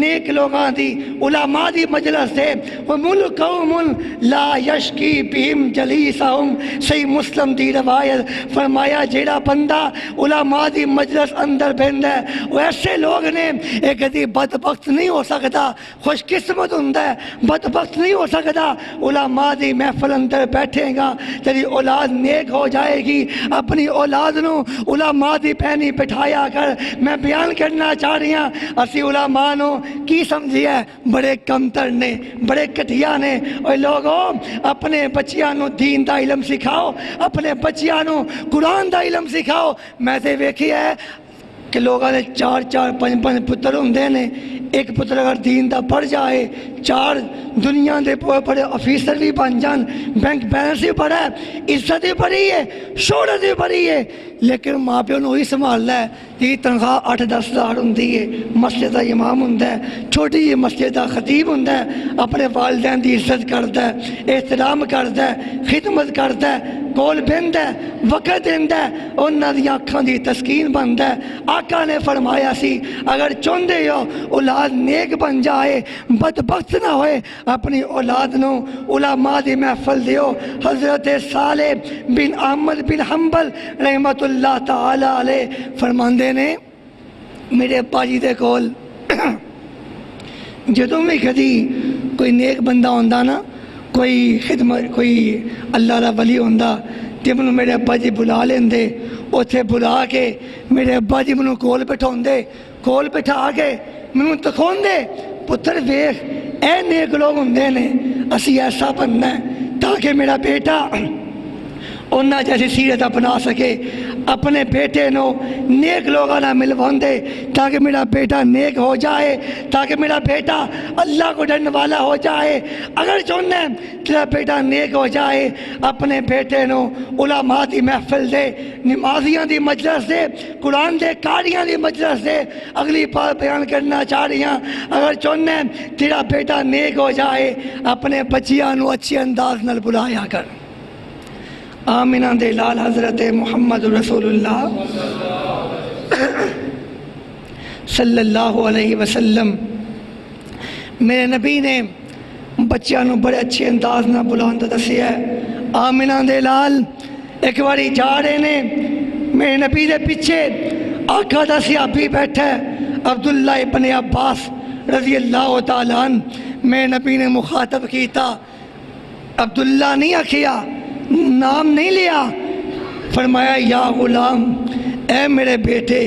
نیک لوگاں دی علماء دی مجلس سے وَمُلْ قَوْمٌ لَا يَشْكِي بِهِمْ جَلِيسَهُمْ، صحیح مسلم دی روایت۔ فرمایا جیڑا بندہ علماء دی مجلس اندر بہندا ہے وہ ایسے لوگ نے ایک کدی بدبخت نہیں ہو سکتا، خوش قسمت ہوندا ہے، بدبخت نہیں ہو سکتا۔ علماء دی دی محفل اندر بیٹھے گا تیری اولاد نیک ہو جائے گی. اپنی اولاد نو علماء دی پہنی بٹھایا کر. میں بیان کرنا چاہ رہی ہاں اسی علماء نو کی سمجھی ہے بڑے کمتر نے, بڑے کٹھیا نے. اور لوگوں اپنے بچیاں نو دین دا علم سکھاؤ, اپنے بچیاں نو قرآن دا علم سکھاؤ. میں تے ویکھی ہے کہ لوگوں نے 4-5 پتر ہوندے نے, ایک پتر اگر دین دا پڑھ جائے 4 دنیا دے بڑے آفیسر بھی بن جان, بینک بیلنس بھی بڑا ہے, عزت بھی بڑی ہے, شہرت بھی بڑی ہے, لیکن ماں پیو نو ہی سنبھالنا ہے. یہ تنخواہ 8-10 ہزار ہوندی ہے, مسجد دا امام ہوندا ہے, چھوٹی جی مسجد دا خطیب ہوندا ہے, اپنے والدین دی عزت کردا ہے, احترام کردا ہے, خدمت کردا ہے, کول بہندا ہے, وقت دیندا ہے, انہاں دی اکھاں دی تسکین بندا ہے. آقا نے فرمایا سی اگر چاہندے ہو اولاد نیک بن جائے, بدبخت نہ ہوئے, اپنی اولاد نو علماء دی محفل دیو. حضرت صالح بن احمد بن حنبل رحمت اللہ تعالی علیہ فرماندے نے میرے ابا جی دے کول جدوں بھی کدی کوئی نیک بندہ ہوندا نا, کوئی خدمت, کوئی اللہ دا ولی ہوندا, تے منوں میرے ابا جی بلا لیندے. اوتھے بلا کے میرے ابا جی منوں کول بٹھاوندے, کول بٹھا کے منوں تکھوندے پتر ویکھ اے نیک لوگ ہوندے نے, اسی ایسا بننا ہے تاکہ میرا بیٹا انہاں جیسی سیرت اپنا سکے. اپنے بیٹے نو نیک لوگاں نہ ملواندے تاکہ میرا بیٹا نیک ہو جائے, تاکہ میرا بیٹا اللہ کو ڈرنے والا ہو جائے. اگر چاہنا ہے تیرا بیٹا نیک ہو جائے, اپنے بیٹے نو علماء دی محفل دے, نمازیاں دی مجلس دے, قرآن دے قاریاں دی مجلس دے. اگلی بات بیان کرنا چاہ رہی ہاں, اگر چاہنا ہے تیرا بیٹا نیک ہو جائے, اپنے بچیاں نو اچھے انداز نال بلایا کر. آمینہ دے لال حضرت محمد رسول اللہ صلی اللہ علیہ وسلم. میرے نبی نے بچیاں نو بڑے اچھے انداز نہ بلانا دسیا ہے. آمینہ دے لال ایک باری جا رہے نے, میرے نبی دے پیچھے آقا دا صحابی بیٹھا ہے عبداللہ ابن عباس رضی اللہ تعالیٰ عنہ. میرے نبی نے مخاطب کیتا, عبداللہ نہیں آکھیا, نام نہیں لیا, فرمایا یا غلام, اے میرے بیٹے,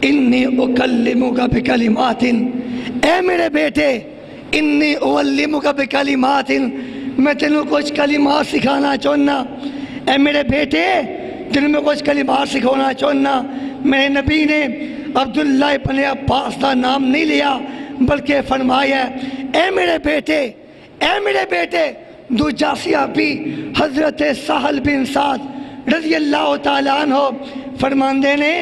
انی اکلمک بکلمات, اے میرے بیٹے, انی اعلمک بکلمات, میں تینوں کچھ کلمات سکھانا چاہنا. اے میرے بیٹے تینوں میں کچھ کلمات سکھانا چاہنا. میرے نبی نے عبداللہ ابن عباس کا نام نہیں لیا بلکہ فرمایا اے میرے بیٹے, اے میرے بیٹے. دوجا صحابی حضرت سہل بن سعد رضی اللہ تعالیٰ عنہ فرماندے نے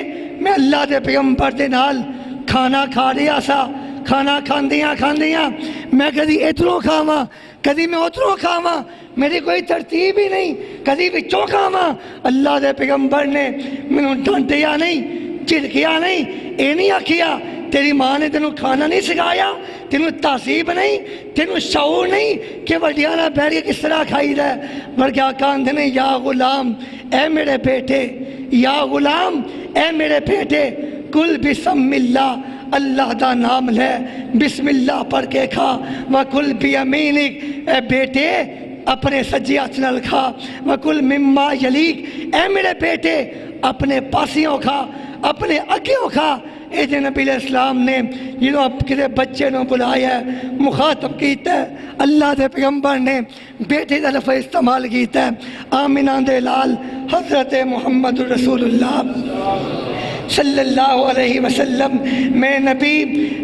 میں اللہ دے پیغمبر دے نال کھانا کھا رہا سا, کھانا کھاندیاں میں کدی اتروں کھاواں کدی میں اتروں کھاواں, میری کوئی ترتیب ہی نہیں, کدی وچوں کھاواں. اللہ دے پیغمبر نے مینوں ڈانٹیا نہیں, جھڑکیا نہیں, اے نہیں آکھیا تیری ماں نے تینوں کھانا نہیں سکھایا, تینوں تہذیب نہیں, تینوں شعور نہیں کہ وڈیاں نال بیٹھ کے کس طرح کھائی دا ہے, بلکہ آقا کہندے نے یا غلام, اے میرے بیٹے, یا غلام, اے میرے بیٹے, کل بسم اللہ, اللہ دا نام لے, بسم اللہ پڑھ کے کھا. وکل بیمینک, اے بیٹے اپنے سجے ہاتھ نال کھا. وکل مما یلیک, اے میرے بیٹے اپنے پاسیوں کھا, اپنے اگیوں کھا. اے جے نبی علیہ السلام نے جنہوں اب کسی بچے نو بلایا ہے, مخاطب کیتا ہے, اللہ دے پیغمبر نے بیٹے کا لفظ استعمال کیتا ہے. آمینہ دے لال حضرت محمد رسول اللہ صلی اللہ علیہ وسلم. میں نبی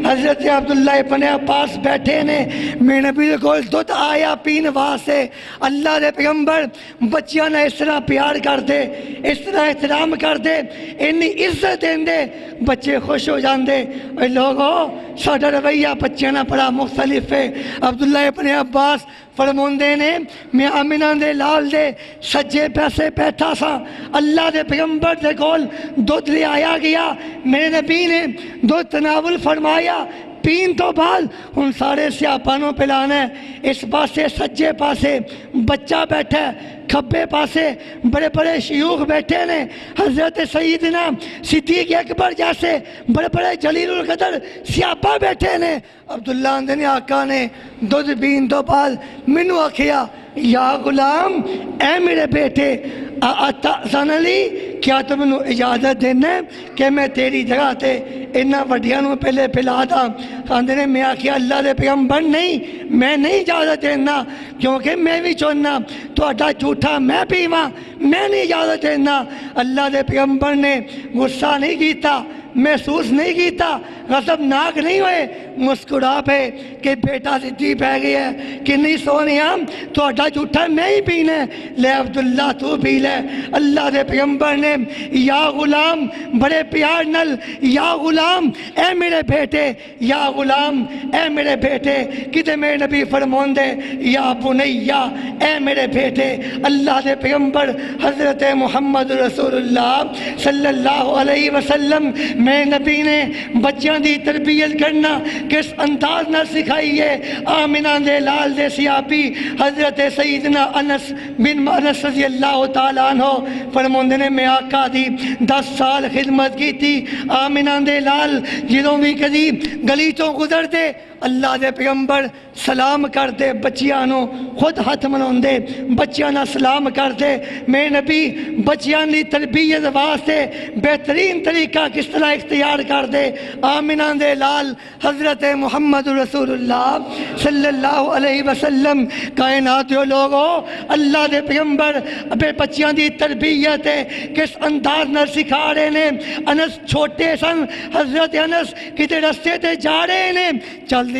حضرت عبداللہ ابن عباس بیٹھے نے, میں نبی کو دودھ آیا پین واسطے. اللہ دے پیغمبر بچیاں نے اس طرح پیار کر دے, اس طرح احترام کر دے, انی عزت دین دے, بچے خوش ہو جاندے. اے لوگوں ساڈا رویہ بچیاں نہ بڑا مختلف ہے. عبداللہ ابن عباس فرماندے نے میں آمینہ دے لال دے سجے پیسے بیٹھا سا, اللہ دے پیغمبر دے کول دودھ لے آیا گیا. میرے نبی نے دودھ تناول فرمایا, پین تو بعد ان سارے سیاپانوں پلانا ہے. اس پاسے سجے پاسے بچہ بیٹھا ہے, کھبے پاسے بڑے بڑے شیوخ بیٹھے نے, حضرت سیدنا صدیق اکبر جیسے بڑے بڑے جلیل القدر سیاپا بیٹھے نے. عبداللہ نے آقا نے دودھ پین تو بعد مینوں آکھیا یا غلام اے میرے بیٹے اتأذن لی کیا تم نے اجازت دینا ہے کہ میں تیری جگہ تے انہاں وڈیاں نوں پہلے پلا دا کہندے نے میں آکھیا اللہ دے پیغمبر نہیں میں نہیں اجازت دینا کیونکہ میں بھی چاہنا تہاڈا جھوٹا میں پیواں میں نہیں اجازت دینا اللہ دے پیغمبر نے غصہ نہیں کیتا محسوس نہیں کیتا غضبناک نہیں ہوئے مسکرا پہ کہ بیٹا ضدی پہ گیا ہے کہ نہیں سونیا تہاڈا جھوٹا میں ہی پینا ہے لے عبداللہ تو پی لے اللہ دے پیغمبر نے یا غلام بڑے پیار نل یا غلام اے میرے بیٹے یا غلام اے میرے بیٹے کتے میرے نبی فرمون دے یا بنیا اے میرے بیٹے اللہ دے پیغمبر حضرت محمد رسول اللہ صلی اللہ علیہ وسلم میں نبی نے بچیاں دی تربیت کرنا کس انداز نہ سکھائی ہے آمنہ دے لال دے سیابی حضرت سیدنا انس بن انس رضی اللہ تعالیٰ عنہ فرموندے نے میں آقا دی 10 سال خدمت کی تھی آمنہ دے لال جدوں بھی کدی گلی چوں گزر دے اللہ دے پیغمبر سلام کر دے بچیاں نو خود ہاتھ منون دے بچیاں نہ سلام کر دے میں نبی بچیاں دی تربیت واسطے بہترین طریقہ کس طرح اختیار کر دے آمنہ دے لال حضرت محمد رسول اللہ صلی اللہ علیہ وسلم کائنات جو لوگوں اللہ دے پیغمبر اپنے بچیاں دی تربیت کس انداز نہ سکھا رہے نے انس چھوٹے سن حضرت انس کتے رستے تے جا رہے نے چل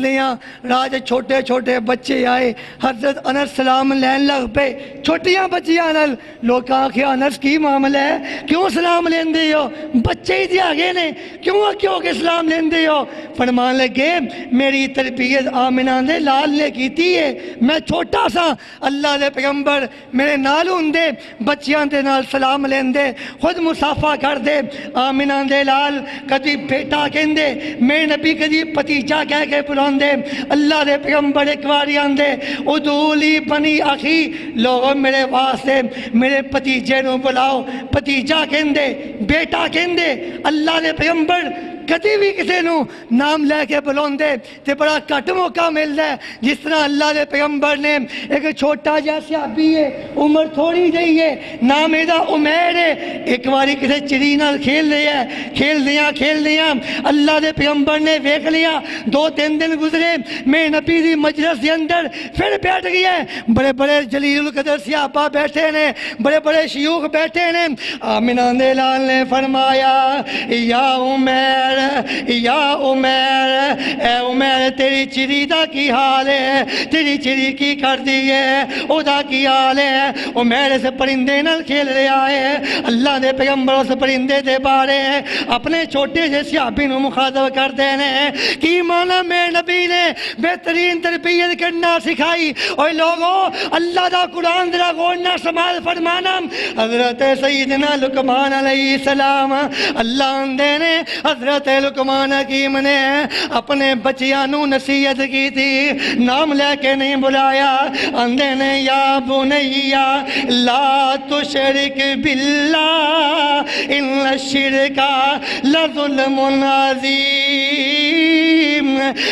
دیاں راج چھوٹے چھوٹے بچے آئے حضرت انس سلام لین لگ پہ چھوٹیاں بچیاں نل لوگ آنکھیں انس کی معاملہ ہے کیوں سلام لین دے ہو بچے ہی دیا گئے نے کیوں کہ سلام لین دے ہو فرمان لگے میری تربیت آمنہ دے لال نے کیتی ہے میں چھوٹا سا اللہ دے پیغمبر میرے نال ہوندے بچیاں دے نال سلام لین دے خود مصافہ کر دے آمنہ دے لال کدی بیٹا کہندے میرے نبی کدی پتیجا کہہ کے بلان دے اللہ دے پیغمبر ایک باری آندے ادولی بنی اخی لوگوں میرے واسطے میرے پتیجے نو بلاؤ پتیجا کہندے بیٹا کہندے اللہ دے پیغمبر کدی بھی کسی نو نام لے کے بلون دے تے بڑا کٹ موقع مل ہے جس طرح اللہ دے پیغمبر نے ایک چھوٹا جا صحابی ہے عمر تھوڑی جئی ہے نام ایدہ عمیر ہے ایک باری کسی چڑی نال کھیل دیاں اللہ دے پیغمبر نے ویکھ لیا 2-3 دن گزرے میں نبی دی مجلس دے اندر پھر بیٹھ گیا ہے بڑے بڑے جلیل القدر صحابہ بیٹھے نے بڑے بڑے شیوخ بیٹھے نے آمنہ دے لال نے فرمایا یا عمیر اے عمیر تیری چڑی دا کی حال ہے تیری چڑی کی کر دی ہے او دا کی حال ہے عمیر سے پرندے نال کھیل رہا ہے اللہ دے پیغمبر اس پرندے دے بارے اپنے چھوٹے سے صحابی نو مخاطب کر دینے کی مانا میں نبی نے بہترین تربیت کرنا سکھائی اور لوگوں اللہ دا قرآن ذرا غور نہ سماعت فرمانا حضرت سیدنا لقمان علیہ السلام اللہ اندے نے حضرت لقمان حکیم نے اپنے بچیاں نو نصیحت کی تھی نام لے کے نہیں بلایا اندے نے یا بنیا لا تشرک باللہ ان الشرک لظلم عظیم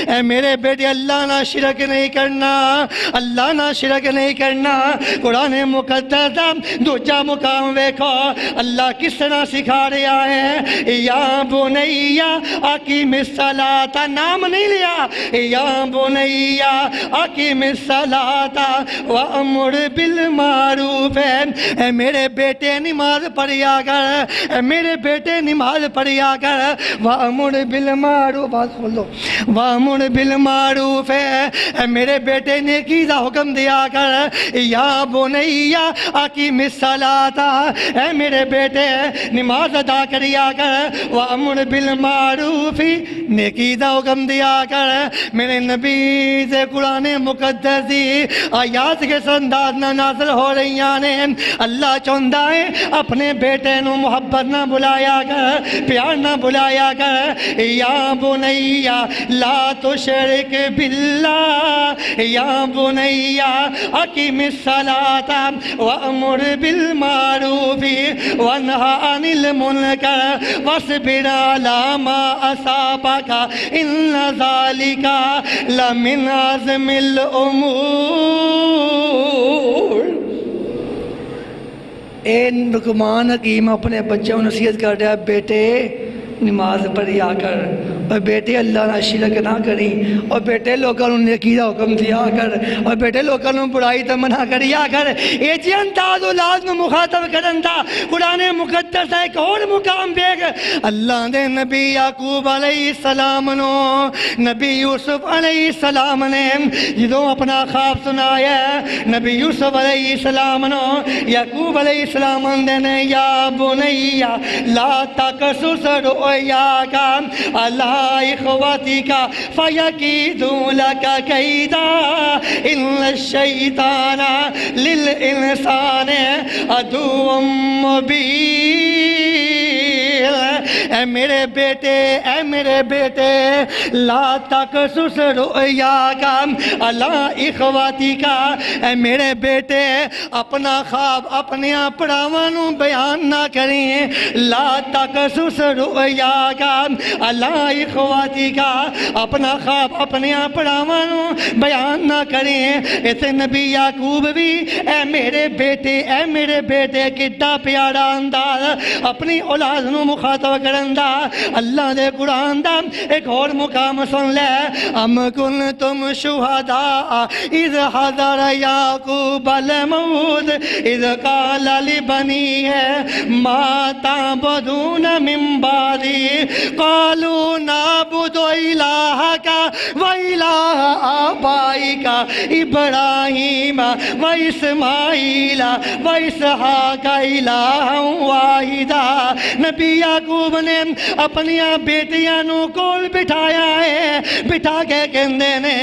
اے میرے بیٹے اللہ نہ شرک نہیں کرنا اللہ نہ شرک نہیں کرنا قرآن مقدس دوجا مقام ویکھو اللہ کس طرح سکھا رہا ہے یا بنیا اقیم الصلاۃ نام نہیں لیا یا بنیا اقیم الصلاۃ وامر بالمعروف اے میرے بیٹے نماز پڑھیا کر اے میرے بیٹے نماز پڑھیا کر وامر بالمعروف بات بولو وامر بالمعروف اے میرے بیٹے نیکی دا حکم دیا کر یا بنیا اقیم الصلاۃ اے میرے بیٹے نماز ادا کریا کر وامر بالمعروف نیکی دا حکم دیا کر میرے نبی سے قرآن مقدس دی آیات کے انداز نہ نازل ہو رہی نے اللہ چاہتا ہے اپنے بیٹے نو محبت نہ بلایا کر پیار نہ بلایا کر یا بنیا لا تشرک باللہ یا بنی اقم الصلاۃ وامر بالمعروف وانہ عن المنکر واصبر علی ما اصابک ان ذلک لمن عزم الامور۔ اے لقمان حکیم اپنے بچوں کو نصیحت کر رہا ہے، بیٹے نماز پڑھیا کر، اور بیٹے اللہ نہ شرک نہ کری، اور بیٹے لوگوں نے نیکی دا حکم دیا کر، اور بیٹے لوگوں نے برائی تو منع کریا کر۔ یہ جی انداز اولاد میں مخاطب کرن دا قرآن مقدس ہے۔ ایک اور مقام دیکھ، اللہ دے نبی یعقوب علیہ السلام نو نبی یوسف علیہ السلام نے جدوں اپنا خواب سنایا، نبی یوسف علیہ السلام نو یعقوب علیہ السلام نے یا بنی لا تقصص رؤیاک علی اخوتک فیکیدوا لک کیدا ان الشیطان للانسان عدو مبین۔ اے میرے بیٹے لا تقصص رؤیاک علی اخوتک، اے میرے بیٹے اپنا خواب اپنے پڑاواں نو بیان نہ کریں، لا تقصص رؤیاک علی اخوتک، اپنا خواب اپنے پڑاواں نو بیان نہ کریں۔ اسے نبی یعقوب بھی اے میرے بیٹے کتنا پیارا انداز اپنی اولاد نو مخاطب کرن دا۔ اللہ دے قرآن دا ایک اور مقام سن لے، ام کنتم شہداء اذ حضر یعقوب الموت اذ قال لبنیہ ما تعبدون من بعدی قالوا نعبد الہک و الہ آبائک ابراہیم و اسماعیل و اسحاق الہا واحدا۔ نبی یعقوب نے اپنی بیٹیاں نو کول بٹھایا ہے، بٹھا کے کہندے نے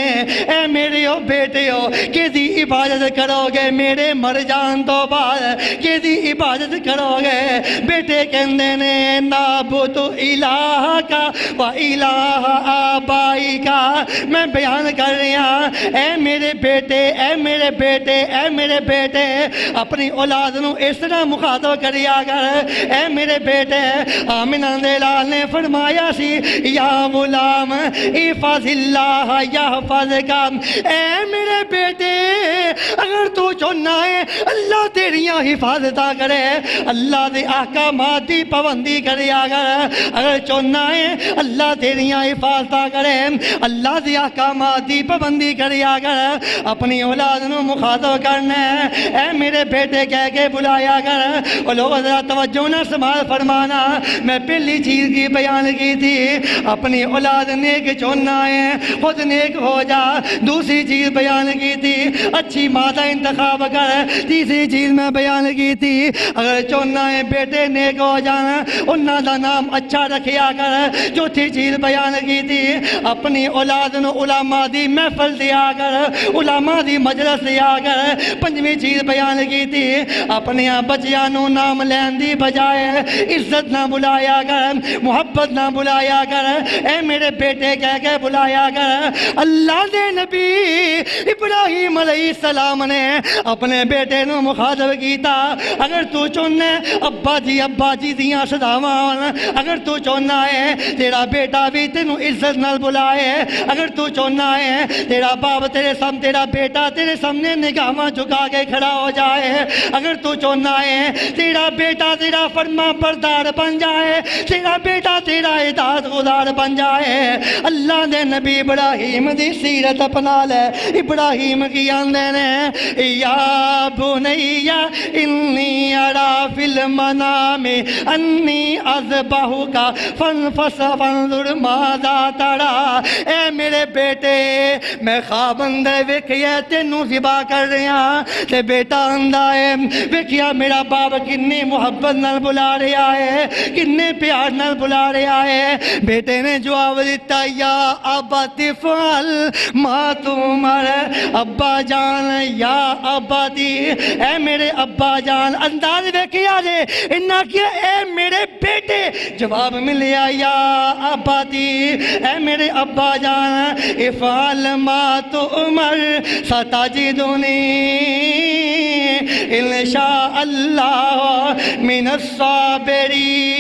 اے میرے بیٹیو کدی عبادت کرو گے میرے مر جان تو بعد، کدی عبادت کرو گے؟ بیٹے کہندے نے نعبد الہک و الہ آبائک۔ میں بیان کر رہا اے میرے بیٹے اپنی اولاد نو اس طرح مخاطب کریا کر۔ اے میرے بیٹے آمنہ دے لال نے فرمایا سی یا غلام احفظ اللہ یحفظک، اے میرے بیٹے اگر تو چاہنا ہے اللہ تیریاں حفاظتہ کرے، اللہ دے احکامات دی پابندی کریا کر۔ اگر چاہنا ہے اللہ تیریاں حفاظتہ کرے، اللہ دے احکامات دی پابندی کریا کر۔ اپنی اولاد نو مخاطب کرنا ہے اے میرے بیٹے کہہ کے بلایا کر۔ اور لوگ ذرا توجہ نہ سمال فرمانا، میں پہلی چیز کی بیان کی تھی اپنی اولاد نیک چوننا ہے خود نیک ہو جا، دوسری چیز بیان کی تھی اچھی ماں کا انتخاب کر، تیسری چیز میں بیان کی تھی اگر چوننا ہے بیٹے نیک ہو جانا انہاں دا نام اچھا رکھیا کر، چوتھی چیز بیان کی تھی اپنی اولاد نو علماء دی محفل دیا کر، علماء دی مجلس دیا کر، پنجویں چیز بیان کی تھی اپنے بچیاں نو نام لین دی بجائے عزت نہ بلایا کر، محبت نہ بلایا کر، اے میرے بیٹے کہہ کے بلایا کر۔ اللہ دے نبی ابراہیم علیہ السلام نے اپنے بیٹے نو مخاطب کیتا اگر تو چاہنا ہے ابا جی دیاں صداواں، اگر تو چاہنا ہے تیرا بیٹا بھی تینو عزت نال بلائے، اگر تو چاہنا ہے تیرا باپ تیرا بیٹا تیرے سامنے نگاہاں جھکا کے کھڑا ہو جائے، اگر تو چاہنا ہے تیرا بیٹا تیرا فرما بردار بن جائے، تیرا بیٹا تیرا اطاعت گزار بن جائے، اللہ دے نبی ابراہیم دی سیرت اپنا لے۔ ابراہیم کی آندے نے یا بنی انی ارا فی المنام انی اذبحک فانظر ماذا تری، اے میرے بیٹے میں خواب اندر ویکھیا تینوں ذبح کر رہا، تے بیٹا آندا ہے ویکھیا میرا باپ کتنی محبت نال بلا رہا ہے، کتنے پیار نال بلا رہا ہے۔ بیٹے نے جواب دیتا یا ابت افعل ما عمر ابا جان یا ابا دی اے میرے ابا جان انداز ویکھیا جے انہاں کیا اے میرے بیٹے جواب ملیا یا ابا دی اے میرے ابا جان افعل ما تؤمر ستجدنی انشاء اللہ من الصابرین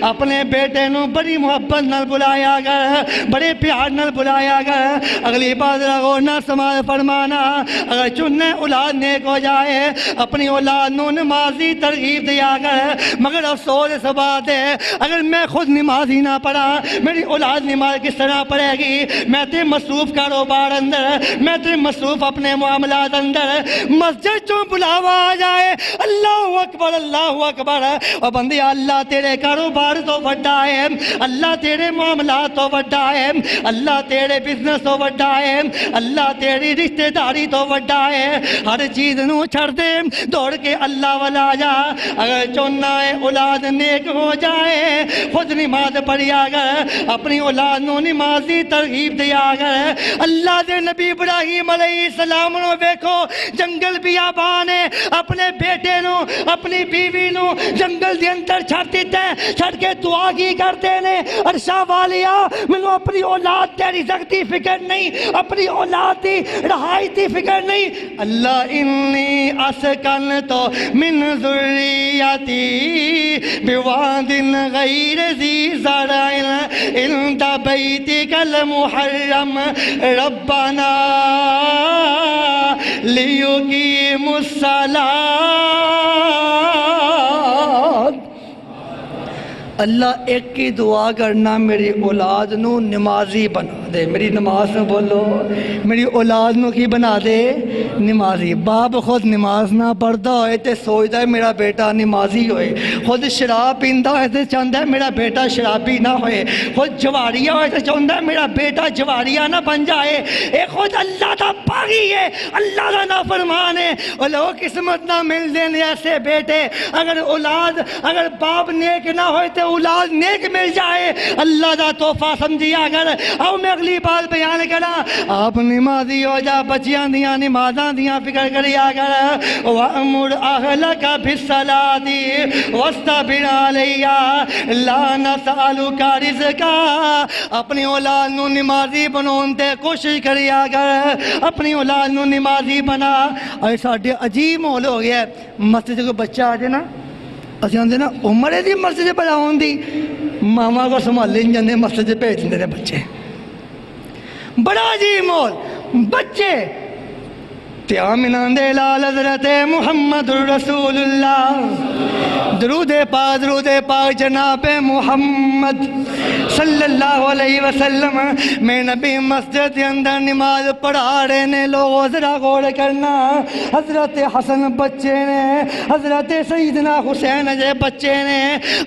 اپنے بیٹے نو بڑی محبت نال بلایا گیا بڑے پیار نال بلایا گیا اگلی بات غور نہ سماع فرمانا اگر چننے اولاد نیک ہو جائے اپنی اولاد نو نمازی ترغیب دیا گیا مگر افسوس اس بات ہے اگر میں خود نمازی نہ پڑھا میری اولاد نماز کس طرح پڑھے گی میں تے مصروف کاروبار اندر میں تے مصروف اپنے معاملات اندر مسجد چوں بلاوا آ جائے اللہ اکبر اور بندے اللہ تیرے کاروبار تو بڑا ہے اللہ تیرے معاملات تو بڑا ہے اللہ تیرے بزنس تو بڑا ہے اللہ تیری رشتہ داری تو بڑا ہے ہر چیز نو چھڑ دے دوڑ کے اللہ والا جا اگر چوننا ہے اولاد نیک ہو جائے خود نماز پڑھیا گر اپنی اولاد نو نمازی ترغیب دیا گر اللہ دے نبی ابراہیم علیہ السلام نو دیکھو جنگل بیابان ہے اپنے بیٹے نو اپنی بیوی نو جنگل دے اندر چھڑ دیتے ہیں چھڑ کے دعا کی کرتے ہیں عرشہ والیا منو اپنی اولاد تیری زختی فکر نہیں اپنی اولاد دی رہائی دی فکر نہیں اللہ انی اسکن تو من ذریتی بواد غیر ذی زرع عند بیتک المحرم ربنا لیقیموا الصلاۃ اللہ ایک کی دعا کرنا میری اولاد نو نمازی بنا دے میری نماز نو بولو میری اولاد نو کی بنا دے نمازی باپ خود نماز نہ پڑھتا ہوئے تے سوچتا ہے میرا بیٹا نمازی ہوئے خود شراب پیندا ہوئے تے چاہتا ہے میرا بیٹا شرابی نہ ہوئے خود جواریا ہوئے تے چاہتا ہے میرا بیٹا جواریا نہ بن جائے اے خود اللہ دا باغی ہے اللہ دا نافرمان ہے اور لوگ قسمت نہ مل دینے ایسے بیٹے اگر اولاد اگر باپ نیک نہ ہوئے تے اولاد نیک مل جائے اللہ دا تحفہ سمجھیا اگر او میں اگلی بات بیان کرا آپ نمازی ہو جا بچیاں دیاں نمازاں دیاں فکر کریا اگر وَأَمُرْ أَهْلَكَ بِالصَّلَاةِ وَاسْتَبِرْ عَلَيْهَا لَا نَسْأَلُكَ رِزْقًا اپنی اولاد نو نمازی بنون تے کوشش کریا اگر اپنی اولاد نو نمازی بنا اور ساڈے عجیب ماحول ہو گیا ہے مسجد کو بچہ آ جائے نا اسی آتے نا عمر دی مسجد پڑھا ہوندی ماما کو سنبھالے نہیں جاندے مسجد بھیج دیندے نے بچے بڑا عجیب ماحول بچے تیامنان دے لال حضرت محمد الرسول اللہ درود پاک جناب محمد صلی اللہ علیہ وسلم میں نبی مسجد کے اندر نماز پڑھا رہے نے لوگوں ذرا غور کرنا حضرت حسن بچے نے حضرت سیدنا حسین جے بچے نے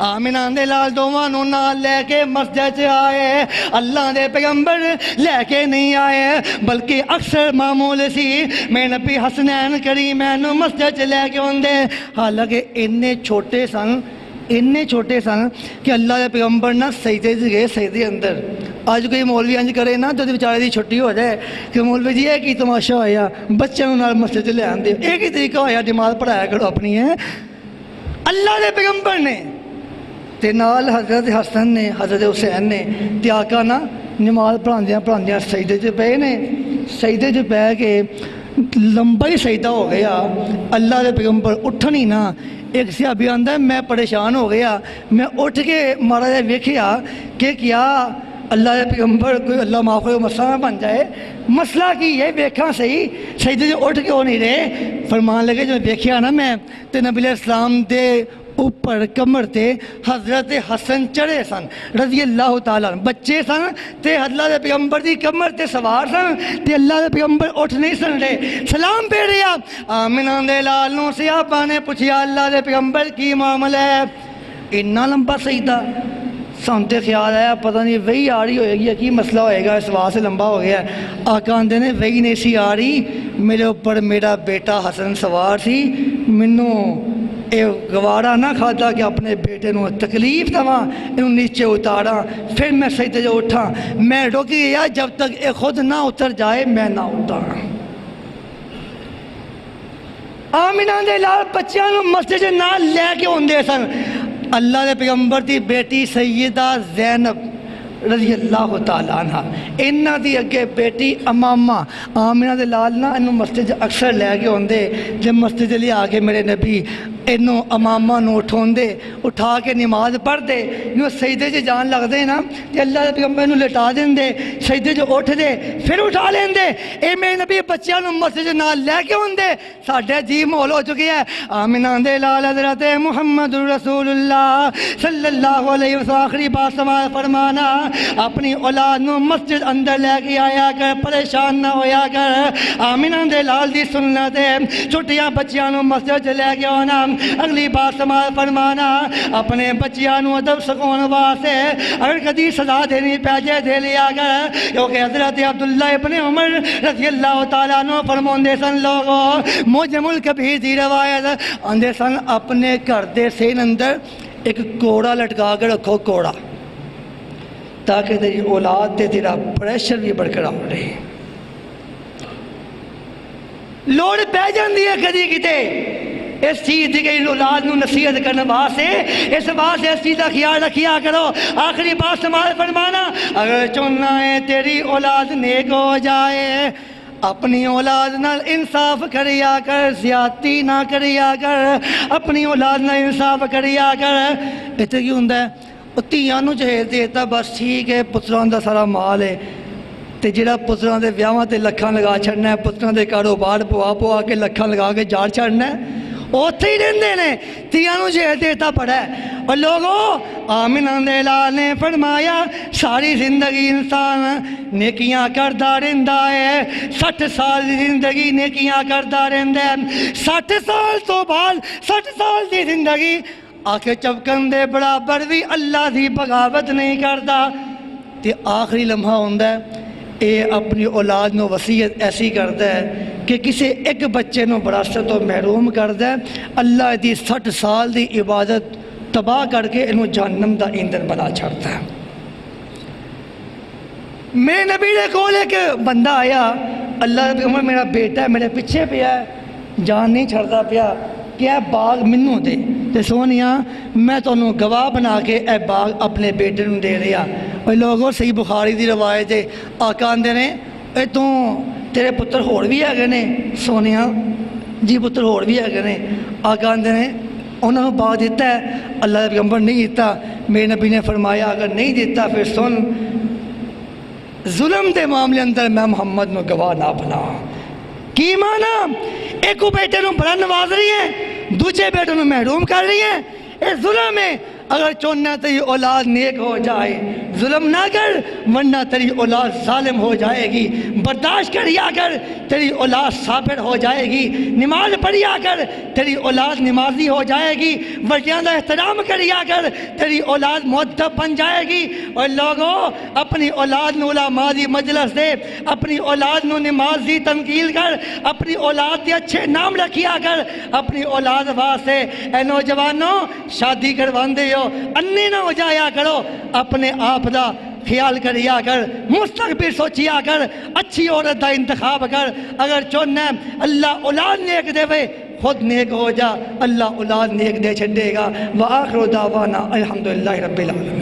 آمنان دے لال دوانوں نال لے کے مسجد سے آئے اللہ دے پیغمبر لے کے نہیں آئے بلکہ اکثر معمول سی میں نبی حسنین کریمین مسجد لے کے ہوندے حالانکہ اتنے چھوٹے سن کہ اللہ کے پیغمبر نہ سجدے سے گئے سجدے اندر آج کوئی مولوی انج کرے نا تو بیچارے دی چھٹی ہو جائے کہ مولوی جی ایک ہی تماشا ہویا بچوں نال مسجد لے آندے ایک ہی طریقہ ہویا نماز پڑھایا کرو اپنی ہے اللہ کے پیغمبر نے تے نال حضرت حسن نے حضرت حسین نے تے آقا نا نماز پڑھاندیاں سجدے چ پے نے سجدے چ پے کے لمبا ہی سجدہ ہو گیا اللہ کے پیغمبر اٹھنی نا ایک صحابی آندا ہے میں پریشان ہو گیا میں اٹھ کے مارا جائے ویکھیا کہ کیا اللہ کے پیغمبر کوئی اللہ معاف کرے مسئلہ نہ بن جائے مسئلہ کی یہ ویکھاں صحیح سجدے سے اٹھ کے ہو نہیں رہے فرمان لگے جو ویکھیا نا میں تے نبی علیہ السلام دے اوپر کمر تے حضرت حسن چڑھے سن رضی اللہ تعالیٰ بچے سن تے اللہ دے پیغمبر دی کمر تے سوار سن تے اللہ دے پیغمبر اٹھ نہیں سن رہے سلام پہ رہا آمنان دے لال نو صحابہ نے پوچھیا اللہ دے پیغمبر کی معاملہ ہے اتنا لمبا سجدہ سامتے خیال آیا پتہ نہیں وہی آ رہی ہوئے گی کی مسئلہ ہوئے گا اس واسطے لمبا ہو گیا آقا آندے نے وہی نہیں سی آ رہی میرے اوپر میرا بیٹا حسن سوار سی منوں یہ گوارا نہ کھاتا کہ اپنے بیٹے نو تکلیف دواں، انہوں نیچے اتاراں، پھر میں سجدے جو اٹھاں، میں رک گیا جب تک یہ خود نہ اتر جائے میں نہ اتراں۔ آمینہ دے لال بچیاں نو مسجد نال لے کے ہوندے سن۔ اللہ دے پیغمبر دی بیٹی سیدہ زینب رضی اللہ تعالیٰ عنہ، انہاں دی اگے بیٹی امامہ آمینہ دے لال نہ انہوں مسجد اکثر لے کے ہوندے، جب مسجد لے آگے میرے نبی انہوں امامہ نو اٹھوندے، اٹھا کے نماز پڑھ دے، انہوں سجدے جو جان لگ دے نا کہ اللہ دے پیغمبر انہوں لٹا دیں دے، سجدے جو اٹھ دے پھر اٹھا لیں دے۔ اے میرے نبی بچیاں نو مسجد نال لے کے ہوندے، ساڑھے جی مول ہو چکی ہے۔ آمینہ دے لال حضرت محمد رسول اللہ صلی اللہ علیہ وسلم آخری بات سماع فرمانا، اپنی اولاد نو مسجد اندر لے کے آیا کر، پریشان نہ ہویا کر۔ آمینہ دے لال دی سنت ہے چھٹیاں بچیاں نو مسجد لے کے آنا۔ اگلی بات سماع فرمانا، اپنے بچیاں نو ادب سکون واسطے اگر کدی سزا دینی پیجے دے لیا کر، کیونکہ حضرت عبداللہ ابن عمر رضی اللہ تعالیٰ عنہ فرماندے سن لوگوں موجم الکبیر دی روایت آندے سن اپنے گھر دے سین اندر ایک کوڑا لٹکا کے رکھو، کوڑا، تاکہ تیری اولاد تے تیرا پریشر بھی برقرار رہے۔ لوڑ پہ جاندی ہے کدی کتے اس چیز دی کہ اولاد نو نصیحت کرنے واسطے، اس واسطے اس چیز کا خیال رکھیا کرو۔ آخری بات سماع فرمانا، اگر چاہنا ہے تیری اولاد نیک ہو جائے، اپنی اولاد نال انصاف کریا کر، زیادتی نہ کریا کر، اپنی اولاد نال انصاف کریا کر۔ اتنے کی ہوندہ ہے تیاں نو جہیز دیتا بس ٹھیک ہے، پتران دا سارا مال ہے، تے جڑا پتران دے ویاواں تے لکھاں لگا چھڑنا ہے، پتران دے کاروبار پوا کے لکھاں لگا کے جاڑ چھڑنا ہے، اوتھے ہی رہندے نے، تیاں نو جہیز دیتا پڑا ہے۔ اور لوگوں آمینہ دے لال نے فرمایا ساری زندگی انسان نیکیاں کردہ رہندا ہے، 60 سال دی زندگی نیکیاں کردہ رہندا ہے، 60 سال تو بعد 60 سال دی زندگی آکے چپکن دے برابر بھی اللہ دی بغاوت نہیں کردا، تے آخری لمحہ ہوندہ ہے اے اپنی اولاد نو وصیت ایسی کرتا ہے کہ کسی ایک بچے نو وراثت تو محروم کرتا ہے، اللہ دی 60 سال دی عبادت تباہ کر کے انہوں جہنم دا ایندھن بنا چھڑتا ہے۔ میرے نبی نے کول ایک بندہ آیا، اللہ نے کہا میرا بیٹا ہے میرے پیچھے پیا ہے، جان نہیں چھڑتا پیا، کیا باغ منوں دے، تے سونیا میں تو انہوں گواہ بنا کے اے باغ اپنے بیٹے نوں دے رہا۔ اور لوگوں صحیح بخاری دی روایت ہے، آقا آندے نے اے تو تیرے پتر ہوڑ بھی ہے گئے نے، سونیا جی پتر ہوڑ بھی ہے گئے نے، آقا آندے نے انہوں نے باغ دیتا ہے، اللہ کے پیغمبر نہیں دیتا۔ میرے نبی نے فرمایا اگر نہیں دیتا پھر سن، ظلم دے معاملے اندر میں محمد نو گواہ نہ بنا۔ کی مانا ایک بیٹے نو بڑا نواز رہی ہے، دوسرے بیٹے نو محروم کر رہی ہے، اے ظلم ہے۔ اگر چوننا تیری اولاد نیک ہو جائے ظلم نہ کر، ورنہ تیری اولاد ظالم ہو جائے گی، برداشت کریا کر تیری اولاد صابر ہو جائے گی، نماز پڑھیا کر تیری اولاد نمازی ہو جائے گی، بڑیاں دا احترام کریا کر تیری اولاد مؤدب بن جائے گی۔ اور لوگوں اپنی اولاد نو علماء دی مجلس دے، اپنی اولاد نو نماز دی تنقیل کر، اپنی اولاد دے اچھے نام رکھیا کر، اپنی اولاد واسطے اے نوجوانوں شادی کرواندے انہیں نہ ہو جایا کرو، اپنے آپ دا خیال کریا کر، مستقبل سوچیا کر، اچھی عورت دا انتخاب کر۔ اگر چوننا اللہ اولاد نیک دے وے خود نیک ہو جا، اللہ اولاد نیک دے چھڑے گا۔ وآخر دعوانا الحمدللہ رب العالمین۔